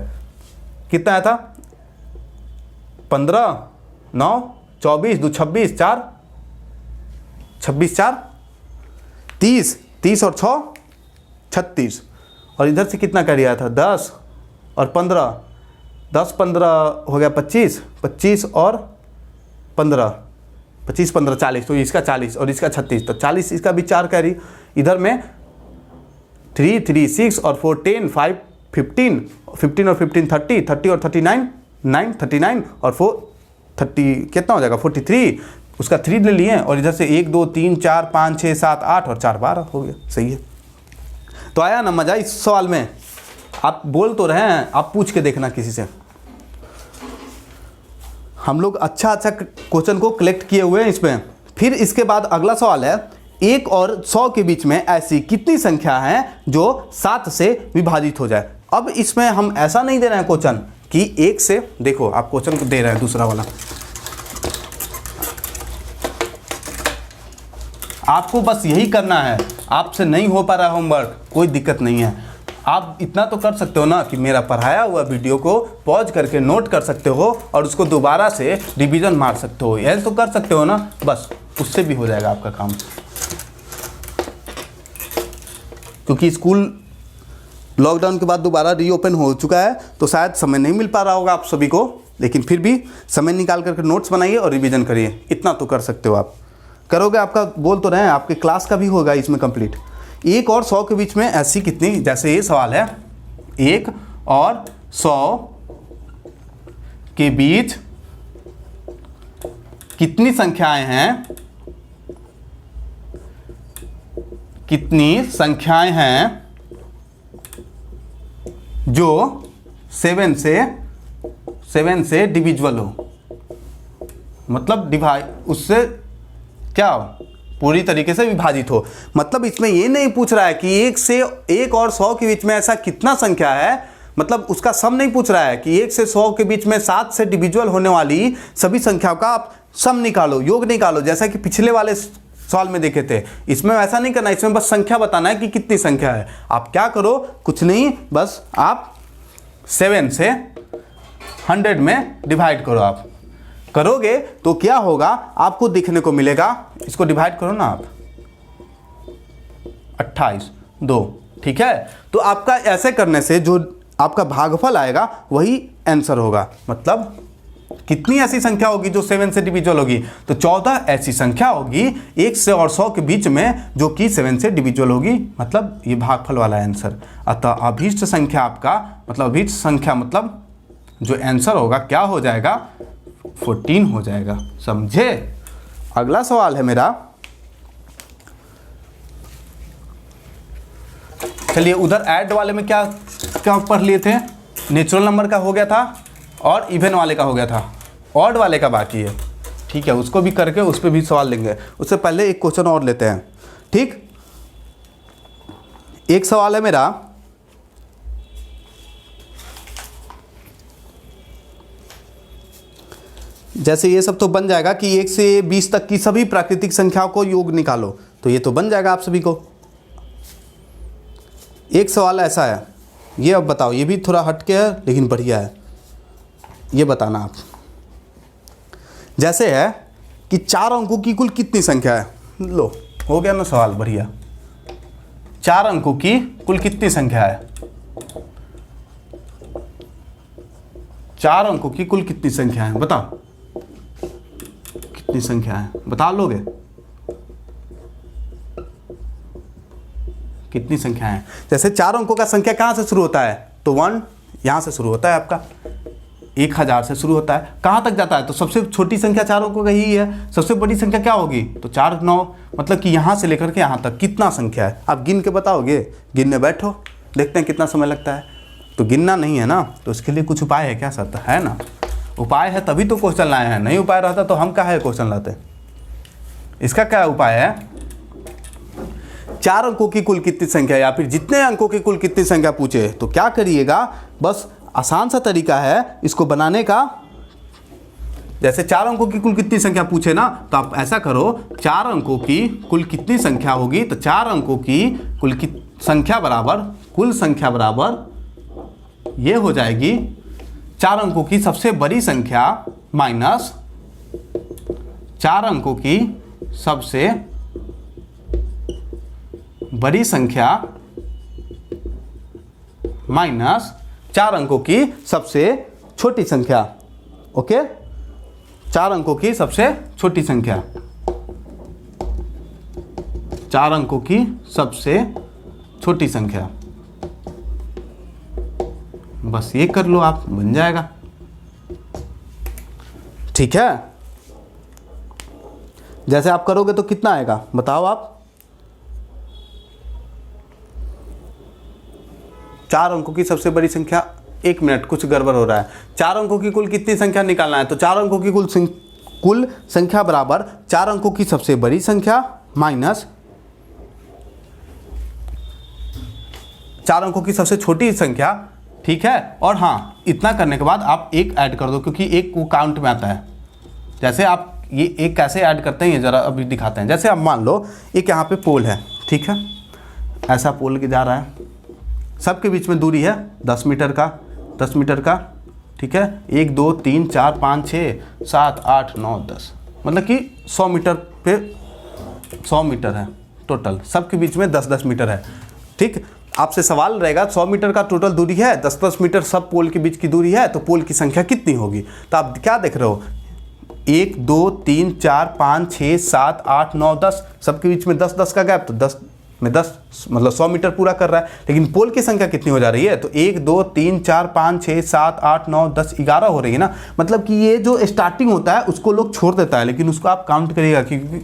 कितना आया था, 15 9 24 2 26 4 26 4 30 30 और 6 36, और इधर से कितना कर दिया था, 10 और 15, 10 15 हो गया 25 25 और 15 25 15 40, तो इसका 40 और इसका 36, तो 40 इसका भी 4 कैरी। इधर में 3 3 6 और 4 10 5 15 15 और 15 30 30 और 39 9 39 और 4 30 कितना हो जाएगा 43, उसका 3 ले लिए, और इधर से 1 2 3 4 5 6 7 8 और 4 12 हो गया। सही है, तो आया ना मजा इस सवाल में। आप बोल तो रहे हैं, आप पूछ के देखना किसी से। हम लोग अच्छा क्वेश्चन को कलेक्ट किए हुए हैं इसमें। फिर इसके बाद अगला सवाल है, 1 और 100 के बीच में ऐसी कितनी संख्या है जो 7 से विभाजित हो जाए। अब इसमें हम ऐसा नहीं दे रहे हैं क्वेश्चन कि 1 से, देखो आप क्वेश्चन को दे रहे हैं दूसरा वाला, आपको बस यही करना है। आपसे नहीं हो पा रहा होमवर्क, कोई दिक्कत नहीं है, आप इतना तो कर सकते हो ना कि मेरा पढ़ाया हुआ वीडियो को पॉज करके नोट कर सकते हो और उसको दोबारा से रिवीजन मार सकते हो, यह तो कर सकते हो ना, बस उससे भी हो जाएगा आपका काम। क्योंकि स्कूल लॉकडाउन के बाद दोबारा रीओपन हो चुका है तो शायद समय नहीं मिल पा रहा होगा आप सभी को, लेकिन फिर भी समय निकाल करके नोट्स बनाइए और रिवीजन करिए, इतना तो कर सकते हो आप। करोगे, आपका बोल तो रहे हैं, आपके क्लास का भी होगा इसमें कंप्लीट। 1 और 100 के बीच में ऐसी कितनी, जैसे ये सवाल है, 1 और 100 के बीच कितनी संख्याएं हैं, कितनी संख्याएं हैं जो 7 से डिविजुअल हो, मतलब डिवाइड, उससे क्या पूरी तरीके से विभाजित हो। मतलब इसमें ये नहीं पूछ रहा है कि 1 और 100 के बीच में ऐसा कितना संख्या है, मतलब उसका सम नहीं पूछ रहा है कि 1 से 100 के बीच में 7 से डिविजुअल होने वाली सभी संख्याओं का आप सम निकालो, योग निकालो, जैसा कि पिछले वाले सवाल में देखे थे। इसमें ऐसा नहीं करना, इसमें बस संख्या बताना है कि कितनी संख्या है। आप क्या करो, कुछ नहीं, बस आप 7 से 100 में डिवाइड करो। आप करोगे तो क्या होगा, आपको देखने को मिलेगा, इसको डिवाइड करो ना आप, 28 2 ठीक है, तो आपका ऐसे करने से जो आपका भागफल आएगा वही आंसर होगा। मतलब कितनी ऐसी संख्या होगी जो 7 से डिविजिबल होगी, तो 14 ऐसी संख्या होगी 1 से और 100 के बीच में जो कि 7 से डिविजिबल होगी, मतलब ये भागफल वाला आंसर। अतः अभीष्ट संख्या आपका मतलब अभीष्ट संख्या मतलब जो आंसर होगा क्या हो जाएगा, 14 हो जाएगा। समझे? अगला सवाल है मेरा, चलिए उधर ऐड वाले में क्या क्या पढ़ लिए थे, नेचुरल नंबर का हो गया था और इवन वाले का हो गया था, ऑड वाले का बाकी है। ठीक है, उसको भी करके उस पर भी सवाल लेंगे। उससे पहले एक क्वेश्चन और लेते हैं। ठीक, एक सवाल है मेरा, जैसे ये सब तो बन जाएगा कि 1 से 20 तक की सभी प्राकृतिक संख्याओं को योग निकालो, तो ये तो बन जाएगा आप सभी को। एक सवाल ऐसा है, ये अब बताओ, ये भी थोड़ा हटके है लेकिन बढ़िया है, ये बताना आप। जैसे है कि 4 अंकों की कुल कितनी संख्या है, लो हो गया ना सवाल, बढ़िया। 4 अंकों की कुल कितनी संख्या है, 4 अंकों की कुल कितनी संख्या है, बताओ कितनी संख्या है, बता लोगे कितनी संख्या है। जैसे 4 अंकों का संख्या कहाँ से शुरू होता है, तो 1 यहाँ से शुरू होता है आपका, 1000 से शुरू होता है, कहाँ तक जाता है, तो सबसे छोटी संख्या 4 अंकों का ही है। सबसे बड़ी संख्या क्या होगी, तो 4 9, मतलब कि यहाँ से लेकर के यहाँ तक कितना संख्या है, आप गिन के बताओगे। गिनने बैठो, देखते हैं कितना समय लगता है। तो गिनना नहीं है ना, तो इसके लिए कुछ उपाय है क्या सर, है ना, उपाय है तभी तो क्वेश्चन लाए हैं, नहीं उपाय रहता तो हम कहाँ है क्वेश्चन लाते। इसका क्या उपाय है, 4 अंकों की कुल कितनी संख्या या फिर जितने अंकों की कुल कितनी संख्या पूछे तो क्या करिएगा, बस आसान सा तरीका है इसको बनाने का। जैसे 4 अंकों की कुल कितनी संख्या पूछे ना, तो आप ऐसा करो, 4 अंकों की कुल कितनी संख्या होगी, तो 4 अंकों की कुल संख्या बराबर कुल संख्या बराबर ये हो जाएगी 4 अंकों की सबसे बड़ी संख्या माइनस 4 अंकों की सबसे बड़ी संख्या माइनस 4 अंकों की सबसे छोटी संख्या। ओके, 4 अंकों की सबसे छोटी संख्या, 4 अंकों की सबसे छोटी संख्या, बस ये कर लो आप, बन जाएगा। ठीक है, जैसे आप करोगे तो कितना आएगा बताओ आप। 4 अंकों की सबसे बड़ी संख्या, 1 मिनट कुछ गड़बड़ हो रहा है। 4 अंकों की कुल कितनी संख्या निकालना है, तो 4 अंकों की कुल संख्या बराबर 4 अंकों की सबसे बड़ी संख्या माइनस 4 अंकों की सबसे छोटी संख्या। ठीक है, और हाँ, इतना करने के बाद आप 1 ऐड कर दो, क्योंकि 1 को काउंट में आता है। जैसे आप ये 1 कैसे ऐड करते हैं ये ज़रा अभी दिखाते हैं। जैसे आप मान लो एक यहाँ पे पोल है, ठीक है, ऐसा पोल के जा रहा है, सबके बीच में दूरी है 10 मीटर का, 10 मीटर का। ठीक है, 1 2 3 4 5 6 7 8 9 10, मतलब कि 100 मीटर पे 100 मीटर है टोटल, सबके बीच में 10-10 मीटर है। ठीक, आपसे सवाल रहेगा 100 मीटर का टोटल दूरी है, 10-10 मीटर सब पोल के बीच की दूरी है, तो पोल की संख्या कितनी होगी। तो आप क्या देख रहे हो, 1 2 3 4 5 6 7 8 9 10, सबके बीच में 10-10 का गैप, तो 10 में 10 मतलब 100 मीटर पूरा कर रहा है। लेकिन पोल की संख्या कितनी हो जा रही है, तो 1 2 3 4 5 6 7 8 9 10 11 हो रही है ना। मतलब कि ये जो स्टार्टिंग होता है उसको लोग छोड़ देता है, लेकिन उसको आप काउंट करिएगा क्योंकि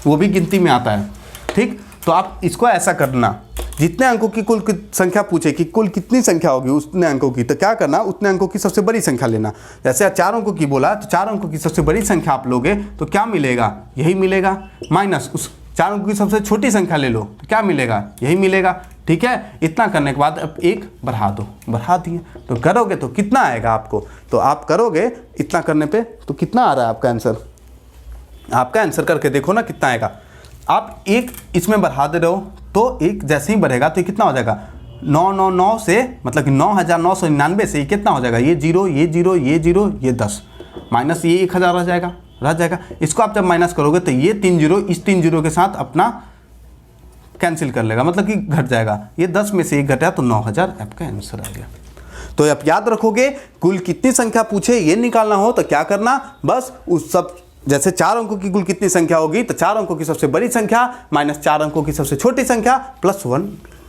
वो भी गिनती में आता है। ठीक, तो आप इसको ऐसा करना, जितने अंकों की कुल संख्या पूछे कि कुल कितनी संख्या होगी उतने अंकों की, तो क्या करना, उतने अंकों की सबसे बड़ी संख्या लेना। जैसे 4 अंकों की बोला, तो 4 अंकों की सबसे बड़ी संख्या आप लोगे तो क्या मिलेगा, यही मिलेगा, माइनस उस 4 अंकों की सबसे छोटी संख्या ले लो तो क्या मिलेगा, यही मिलेगा। ठीक है, इतना करने के बाद अब 1 बढ़ा दो, बढ़ा दिए, तो करोगे तो कितना आएगा आपको, तो आप करोगे इतना करने पे तो कितना आ रहा है आपका आंसर। आपका आंसर करके देखो ना कितना आएगा। आप 1 इसमें बढ़ा दे रहे हो तो 1 जैसे ही बढ़ेगा तो ये कितना हो जाएगा, 999 से मतलब कि 9999 से ये कितना हो जाएगा, ये 0 ये 0 ये 0 ये 10 माइनस ये 1000 रह जाएगा। इसको आप जब माइनस करोगे तो ये 3 0 इस 3 0 के साथ अपना कैंसिल कर लेगा, मतलब कि घट जाएगा। ये 10 में से 1 घटा तो 9000 आपका आंसर आ गया। तो आप याद रखोगे, कुल कितनी संख्या पूछे ये निकालना हो तो क्या करना, बस उस सब, जैसे 4 अंकों की कुल कितनी संख्या होगी तो 4 अंकों की सबसे बड़ी संख्या माइनस 4 अंकों की सबसे छोटी संख्या प्लस 1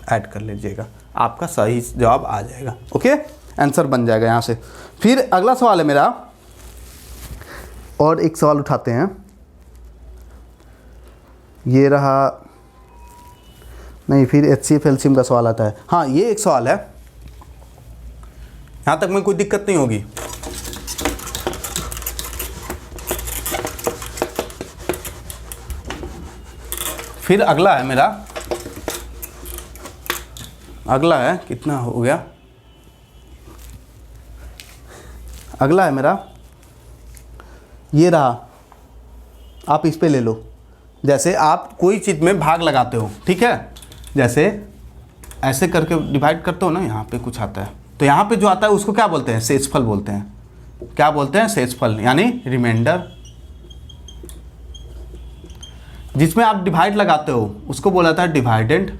ऐड कर लीजिएगा, आपका सही जवाब आ जाएगा। ओके, आंसर बन जाएगा यहाँ से। फिर अगला सवाल है मेरा, और एक सवाल उठाते हैं, ये रहा, नहीं फिर HCF LCM का सवाल आता है। हाँ, ये एक सवाल है, यहाँ तक में कोई दिक्कत नहीं होगी। फिर अगला है मेरा, अगला है कितना हो गया, अगला है मेरा, ये रहा, आप इस पे ले लो। जैसे आप कोई चीज़ में भाग लगाते हो, ठीक है, जैसे ऐसे करके डिवाइड करते हो ना, यहाँ पे कुछ आता है, तो यहाँ पे जो आता है उसको क्या बोलते हैं, शेषफल बोलते हैं। क्या बोलते हैं, शेषफल, यानी रिमाइंडर। जिसमें आप डिवाइड लगाते हो उसको बोला जाता है डिवाइडेंड,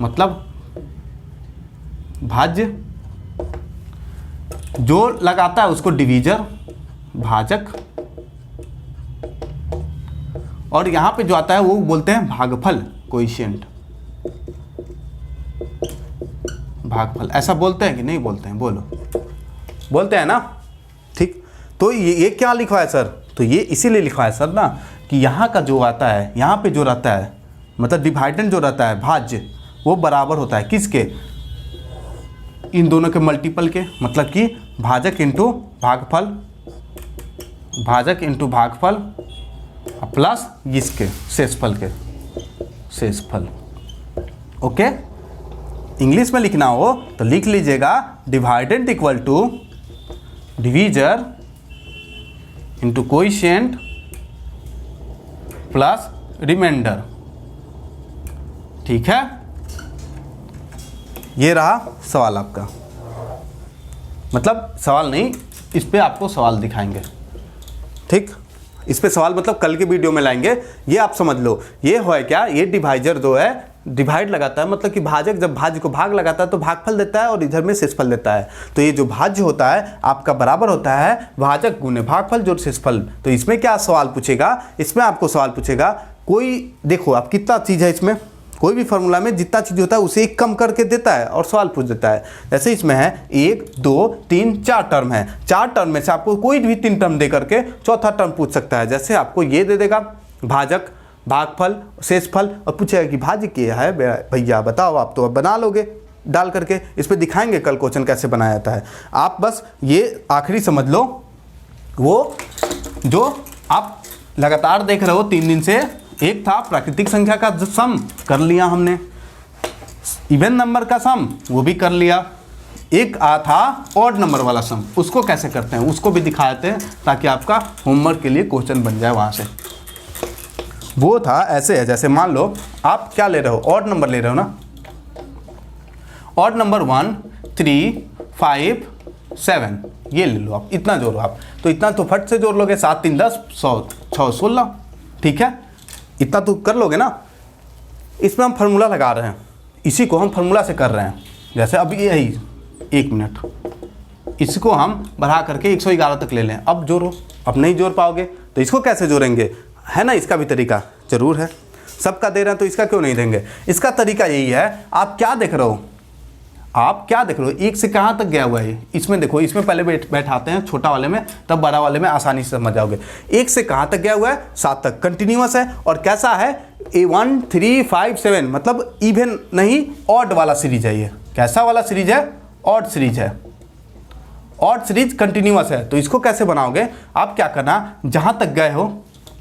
मतलब भाज्य। जो लगाता है उसको डिवीजर, भाजक। और यहाँ पे जो आता है वो बोलते हैं भागफल, कोएफिशिएंट, भागफल। ऐसा बोलते हैं कि नहीं बोलते हैं, बोलो, बोलते हैं ना, ठीक। तो ये क्या लिखा है सर, तो ये इसीलिए लिखा है सर ना कि यहाँ का जो आता है, यहाँ पे जो रहता है, मतलब डिवाइडेंड जो रहता है, भाज्य, वो बराबर होता है किसके, इन दोनों के मल्टीपल के, मतलब कि भाजक इंटू भागफल, भाजक इंटू भागफल प्लस इसके शेषफल के, शेषफल। ओके, इंग्लिश में लिखना हो तो लिख लीजिएगा dividend equal to divisor into coefficient plus remainder, ठीक है। ये रहा सवाल आपका, मतलब सवाल नहीं, इस पे आपको सवाल दिखाएंगे, ठीक। इस पे सवाल मतलब कल के वीडियो में लाएंगे। ये आप समझ लो, ये है क्या, ये डिवाइजर जो है डिवाइड लगाता है, मतलब कि भाजक जब भाज्य को भाग लगाता है तो भागफल देता है और इधर में शेषफल देता है। तो ये जो भाज्य होता है आपका बराबर होता है भाजक गुने भागफल जोड़ शेषफल। तो इसमें क्या सवाल पूछेगा, इसमें आपको सवाल पूछेगा कोई, देखो आप कितना चीज़ है इसमें, कोई भी फार्मूला में जितना चीज़ होता है उसे एक कम करके देता है और सवाल पूछ देता है। जैसे इसमें है 1 2 3 4 टर्म है, 4 टर्म में से आपको कोई भी 3 टर्म दे करके चौथा टर्म पूछ सकता है। जैसे आपको ये दे देगा भाजक, भागफल, शेषफल, और पूछेगा कि भाज्य क्या है भैया बताओ, आप तो अब बना लोगे डाल करके, इस पर दिखाएंगे कल क्वेश्चन कैसे बनाया जाता है। आप बस ये आखिरी समझ लो, वो जो आप लगातार देख रहे हो 3 दिन से, एक था प्राकृतिक संख्या का सम, कर लिया हमने, इवन नंबर का सम वो भी कर लिया, एक था ऑड नंबर वाला सम, उसको कैसे करते हैं उसको भी दिखाते हैं ताकि आपका होमवर्क के लिए क्वेश्चन बन जाए वहाँ से। वो था ऐसे है, जैसे मान लो आप क्या ले रहे हो, ऑड नंबर ले रहे हो ना, ऑड नंबर 1 3 5 7, ये ले लो आप, इतना जोड़ो आप, तो इतना तो फट से जोड़ लोगे, 7 3 10 100 6 16, ठीक है, इतना तो कर लोगे ना। इसमें हम फार्मूला लगा रहे हैं, इसी को हम फार्मूला से कर रहे हैं। जैसे अब यही 1 मिनट, इसको हम बढ़ा करके 111 तक ले लें, अब जोड़ो, अब नहीं जोड़ पाओगे तो इसको कैसे जोड़ेंगे, है ना, इसका भी तरीका जरूर है, सबका दे रहे हैं तो इसका क्यों नहीं देंगे। इसका तरीका यही है, आप क्या देख रहे हो, आप क्या देख रहे हो, 1 से कहाँ तक गया हुआ है, इसमें देखो, इसमें पहले बैठाते हैं छोटा वाले में, तब बड़ा वाले में आसानी से समझ जाओगे। 1 से कहाँ तक गया हुआ है, 7 तक, कंटिन्यूअस है, और कैसा है, 1 3 5 7, मतलब इवन नहीं ऑड वाला सीरीज है। ये कैसा वाला सीरीज है, ऑड सीरीज है, ऑड सीरीज कंटिन्यूअस है। तो इसको कैसे बनाओगे, आप क्या करना, जहाँ तक गए हो,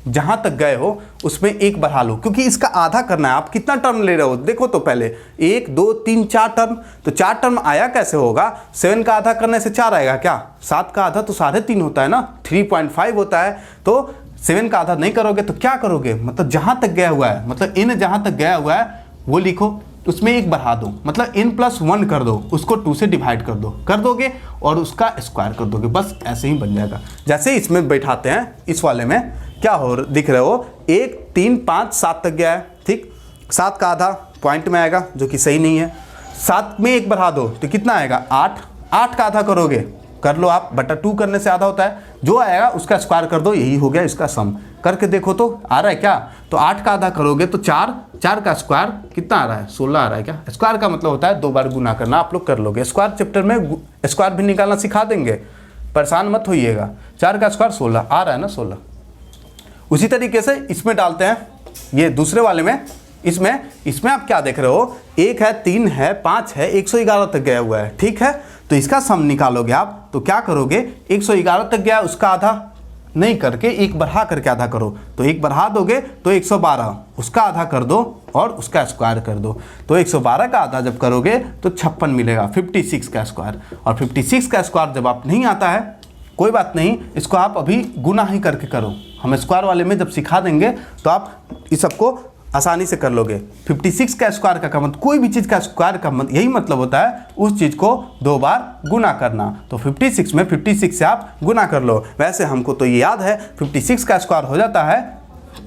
जहां तक गए हो उसमें 1 बढ़ा लो, क्योंकि इसका आधा करना है। आप कितना टर्म ले रहे हो, देखो तो पहले 1 2 3 4 टर्म, तो 4 टर्म आया कैसे होगा, 7 का आधा करने से 4 आएगा क्या, 7 का आधा तो 3.5 होता है ना, 3.5 होता है। तो 7 का आधा नहीं करोगे तो क्या करोगे, मतलब जहां तक गया हुआ है, मतलब इन जहां तक गया हुआ है वो लिखो, उसमें 1 बढ़ा दो, मतलब n+1 कर दो, उसको 2 से डिवाइड कर दो, कर दोगे और उसका स्क्वायर कर दोगे, बस ऐसे ही बन जाएगा। जैसे इसमें बैठाते हैं, इस वाले में क्या हो दिख रहे हो, 1 3 5 7 तक गया है, ठीक। 7 का आधा पॉइंट में आएगा जो कि सही नहीं है। 7 में 1 बढ़ा दो तो कितना आएगा 8। 8 का आधा करोगे, कर लो आप, बटा 2 करने से आधा होता है, जो आएगा उसका स्क्वायर कर दो, यही हो गया इसका सम। करके देखो तो आ रहा है क्या, तो 8 का आधा करोगे तो 4, 4 का स्क्वायर कितना आ रहा है 16 आ रहा है क्या। स्क्वायर का मतलब होता है 2 बार गुना करना, आप लोग कर लोगे। स्क्वायर चैप्टर में स्क्वायर भी निकालना सिखा देंगे, परेशान मत होइएगा। 4 का स्क्वायर 16 आ रहा है ना 16। उसी तरीके से इसमें डालते हैं, ये दूसरे वाले में, इसमें आप क्या देख रहे हो, 1 है 3 है 5 है 111 तक गया हुआ है, ठीक है। तो इसका सम निकालोगे आप तो क्या करोगे, 111 तक गया उसका आधा नहीं करके 1 बढ़ा करके आधा करो, तो 1 बढ़ा दोगे तो 112, उसका आधा कर दो और उसका स्क्वायर कर दो। तो 112 का आधा जब करोगे तो 56 मिलेगा, 56 का स्क्वायर। और 56 का स्क्वायर जब आप नहीं आता है कोई बात नहीं, इसको आप अभी गुना ही करके करो, हम स्क्वायर वाले में जब सिखा देंगे तो आप इस सबको आसानी से कर लोगे। 56 का स्क्वायर का मतलब, कोई भी चीज़ का स्क्वायर का मतलब यही मतलब होता है उस चीज़ को 2 बार गुना करना। तो 56 में 56 से आप गुना कर लो। वैसे हमको तो ये याद है 56 का स्क्वायर हो जाता है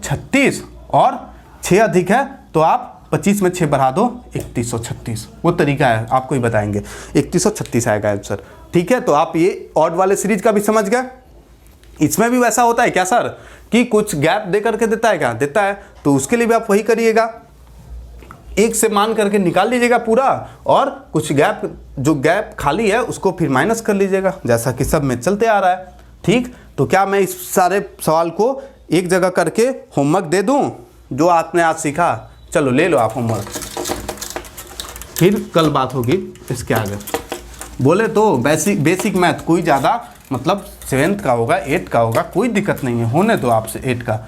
36 और 6 अधिक है तो आप 25 में 6 बढ़ा दो 3136, वो तरीका है आपको ही बताएंगे, 3136 आएगा आंसर, ठीक है। तो आप ये ऑड वाले सीरीज का भी समझ गए। इसमें भी वैसा होता है क्या सर कि कुछ गैप दे करके देता है, क्या देता है, तो उसके लिए भी आप वही करिएगा, 1 से मान करके निकाल लीजिएगा पूरा, और कुछ गैप, जो गैप खाली है उसको फिर माइनस कर लीजिएगा, जैसा कि सब में चलते आ रहा है, ठीक। तो क्या मैं इस सारे सवाल को एक जगह करके होमवर्क दे दूं जो आपने आज सीखा, चलो ले लो आप होमवर्क, फिर कल बात होगी इसके आगे। बोले तो बेसिक मैथ कोई ज़्यादा मतलब 7th का होगा 8th का होगा, कोई दिक्कत नहीं है, होने दो आपसे 8 का।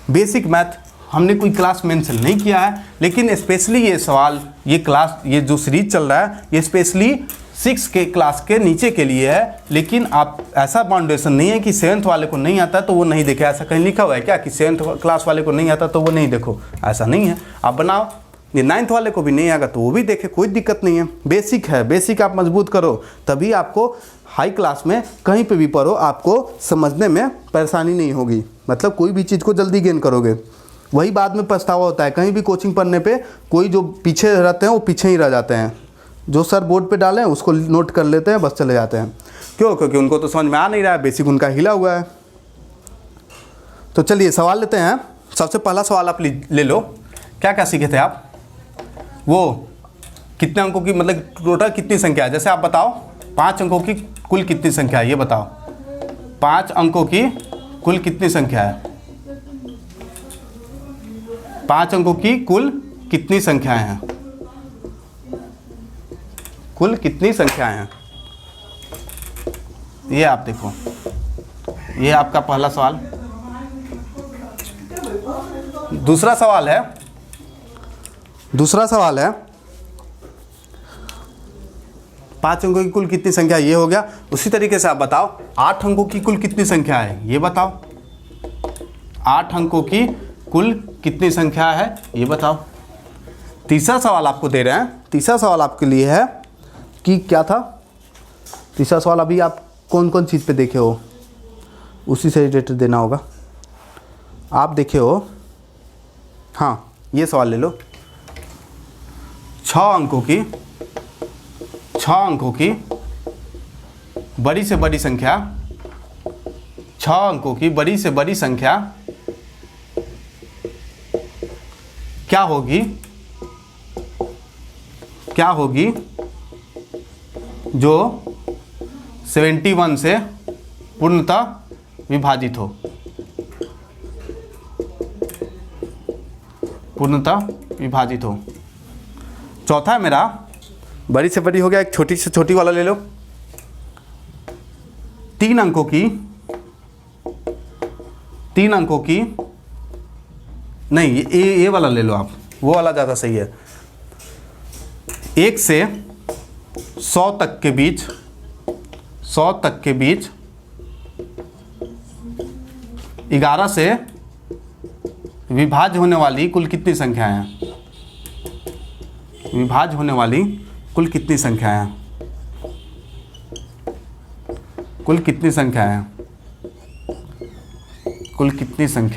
बेसिक मैथ हमने कोई क्लास मेंशन नहीं किया है, लेकिन स्पेशली ये सवाल, ये क्लास, ये जो सीरीज चल रहा है ये स्पेशली 6 के क्लास के नीचे के लिए है। लेकिन आप ऐसा फाउंडेशन नहीं है कि 7th वाले को नहीं आता तो वो नहीं देखे, ऐसा कहीं लिखा हुआ है क्या कि 7th क्लास वाले को नहीं आता तो वो नहीं देखो, ऐसा नहीं है। आप बनाओ, ये 9th वाले को भी नहीं आएगा तो वो भी देखे, कोई दिक्कत नहीं है। बेसिक है, बेसिक आप मजबूत करो तभी आपको हाई क्लास में कहीं पे भी पढ़ो आपको समझने में परेशानी नहीं होगी, मतलब कोई भी चीज़ को जल्दी गेन करोगे। वही बाद में पछतावा होता है, कहीं भी कोचिंग पढ़ने पे कोई जो पीछे रहते हैं वो पीछे ही रह जाते हैं, जो सर बोर्ड पे डालें उसको नोट कर लेते हैं, बस चले जाते हैं। क्यों? क्योंकि उनको तो समझ में आ नहीं रहा है, बेसिक उनका हिला हुआ है। तो चलिए सवाल लेते हैं। सबसे पहला सवाल आप ले लो, क्या क्या सीखे थे आप, वो कितने अंकों की, मतलब टोटल कितनी संख्या है, जैसे आप बताओ 5 अंकों की कुल कितनी संख्या है, ये बताओ 5 अंकों की कुल कितनी संख्या है, 5 अंकों की कुल कितनी संख्याएं हैं, कुल कितनी संख्याएं हैं, ये आप देखो, ये आपका पहला सवाल। दूसरा सवाल है 5 अंकों की कुल कितनी संख्या, ये हो गया। उसी तरीके से आप बताओ 8 अंकों की कुल कितनी संख्या है, ये बताओ 8 अंकों की कुल कितनी संख्या है, ये बताओ। तीसरा सवाल आपको दे रहे हैं, तीसरा सवाल आपके लिए है कि क्या था, तीसरा सवाल अभी आप कौन कौन चीज़ पे देखे हो उसी से रिलेटेड देना होगा। आप देखे हो, हाँ ये सवाल ले लो, 6 अंकों की बड़ी से बड़ी संख्या, 6 अंकों की बड़ी से बड़ी संख्या क्या होगी जो 71 से पूर्णतः विभाजित हो, चौथा है मेरा, बड़ी से बड़ी हो गया, एक छोटी से छोटी वाला ले लो, 3 अंकों की नहीं, ये वाला ले लो आप, वो वाला ज़्यादा सही है। 1 से 100 तक के बीच 11 से विभाज्य होने वाली कुल कितनी संख्याएं हैं, विभाज्य होने वाली कुल कितनी संख्याएं हैं, कुल कितनी संख्या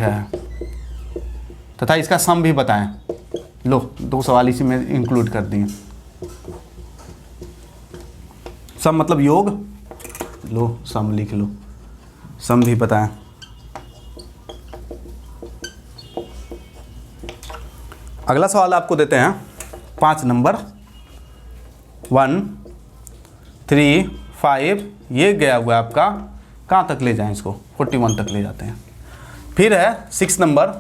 है तथा इसका सम भी बताएं। लो 2 सवाल इसी में इंक्लूड कर दिए। सम मतलब योग, लो सम लिख लो, सम भी पता है। अगला सवाल आपको देते हैं 5 नंबर 1 3 5, ये गया हुआ है आपका, कहाँ तक ले जाएं इसको, 41 तक ले जाते हैं। फिर है 6 नंबर,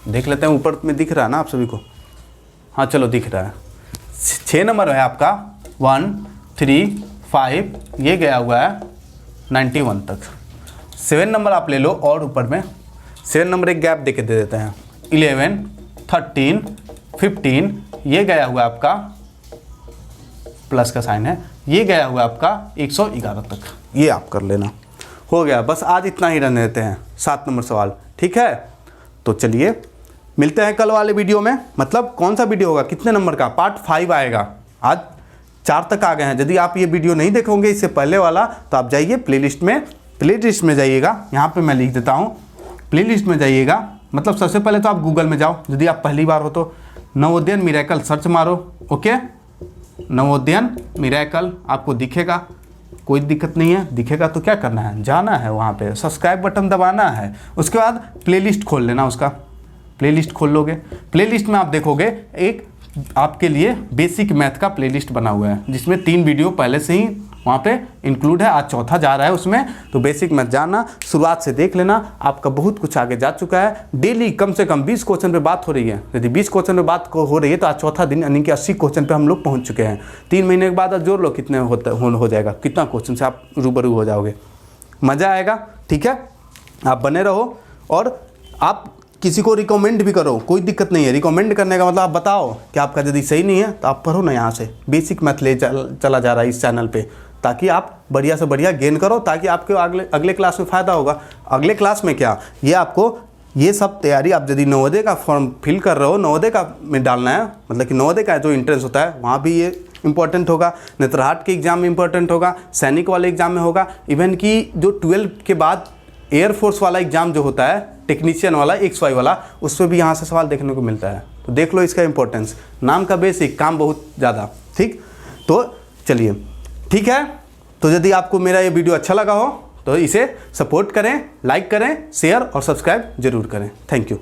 देख लेते हैं ऊपर में दिख रहा है ना आप सभी को, हाँ चलो दिख रहा है। 6 नंबर है आपका 1 3 5, ये गया हुआ है 91 तक। 7 नंबर आप ले लो और ऊपर में 7 नंबर एक गैप देके दे देते हैं। 11 13 15, ये गया हुआ आपका, प्लस का साइन है, ये गया हुआ आपका 111 तक। ये आप कर लेना, हो गया। बस आज इतना ही रहने देते हैं 7 नंबर सवाल, ठीक है। तो चलिए मिलते हैं कल वाले वीडियो में। मतलब कौन सा वीडियो होगा, कितने नंबर का, पार्ट 5 आएगा। आज 4 तक आ गए हैं। यदि आप ये वीडियो नहीं देखोगे इससे पहले वाला, तो आप जाइए प्लेलिस्ट में जाइएगा, यहाँ पे मैं लिख देता हूँ, प्लेलिस्ट में जाइएगा। मतलब सबसे पहले तो आप गूगल में जाओ, यदि आप पहली बार हो तो नवोदयन मिरेकल सर्च मारो, ओके, नवोदयन मिरेकल आपको दिखेगा, कोई दिक्कत नहीं है। दिखेगा तो क्या करना है, जाना है वहाँ पे, सब्सक्राइब बटन दबाना है, उसके बाद प्लेलिस्ट खोल लेना। उसका प्लेलिस्ट खोल लोगे, प्लेलिस्ट में आप देखोगे एक आपके लिए बेसिक मैथ का प्लेलिस्ट बना हुआ है, जिसमें 3 वीडियो पहले से ही वहाँ पे इंक्लूड है, आज 4था जा रहा है उसमें। तो बेसिक मैथ जानना, शुरुआत से देख लेना, आपका बहुत कुछ आगे जा चुका है। डेली कम से कम 20 क्वेश्चन पे बात हो रही है। यदि 20 क्वेश्चन पे बात हो रही है तो आज 4था दिन, यानी कि 80 क्वेश्चन पे हम लोग पहुँच चुके हैं। 3 महीने के बाद जोड़ लो कितने हो जाएगा, कितना क्वेश्चन से आप रूबरू हो जाओगे, मज़ा आएगा, ठीक है। आप बने रहो और आप किसी को रिकमेंड भी करो, कोई दिक्कत नहीं है। रिकमेंड करने का मतलब आप बताओ कि आपका यदि सही नहीं है तो आप पढ़ो ना, यहाँ से बेसिक मैथ ले चला जा रहा है इस चैनल पे, ताकि आप बढ़िया से बढ़िया गेन करो, ताकि आपके अगले क्लास में फ़ायदा होगा। अगले क्लास में क्या, ये आपको ये सब तैयारी, आप यदि नवोदय का फॉर्म फिल कर रहे हो, नवोदय का में डालना है, मतलब कि नवोदय का जो इंट्रेंस होता है वहाँ भी ये इंपॉर्टेंट होगा, नेत्रहाट के एग्ज़ाम में इंपॉर्टेंट होगा, सैनिक वाले एग्ज़ाम में होगा, इवन कि जो 12 के बाद एयरफोर्स वाला एग्ज़ाम जो होता है, टेक्नीशियन वाला, XY वाला, उसमें भी यहाँ से सवाल देखने को मिलता है। तो देख लो इसका इंपॉर्टेंस, नाम का बेसिक, काम बहुत ज़्यादा, ठीक। तो चलिए ठीक है। तो यदि आपको मेरा ये वीडियो अच्छा लगा हो तो इसे सपोर्ट करें, लाइक करें, शेयर और सब्सक्राइब जरूर करें। Thank you.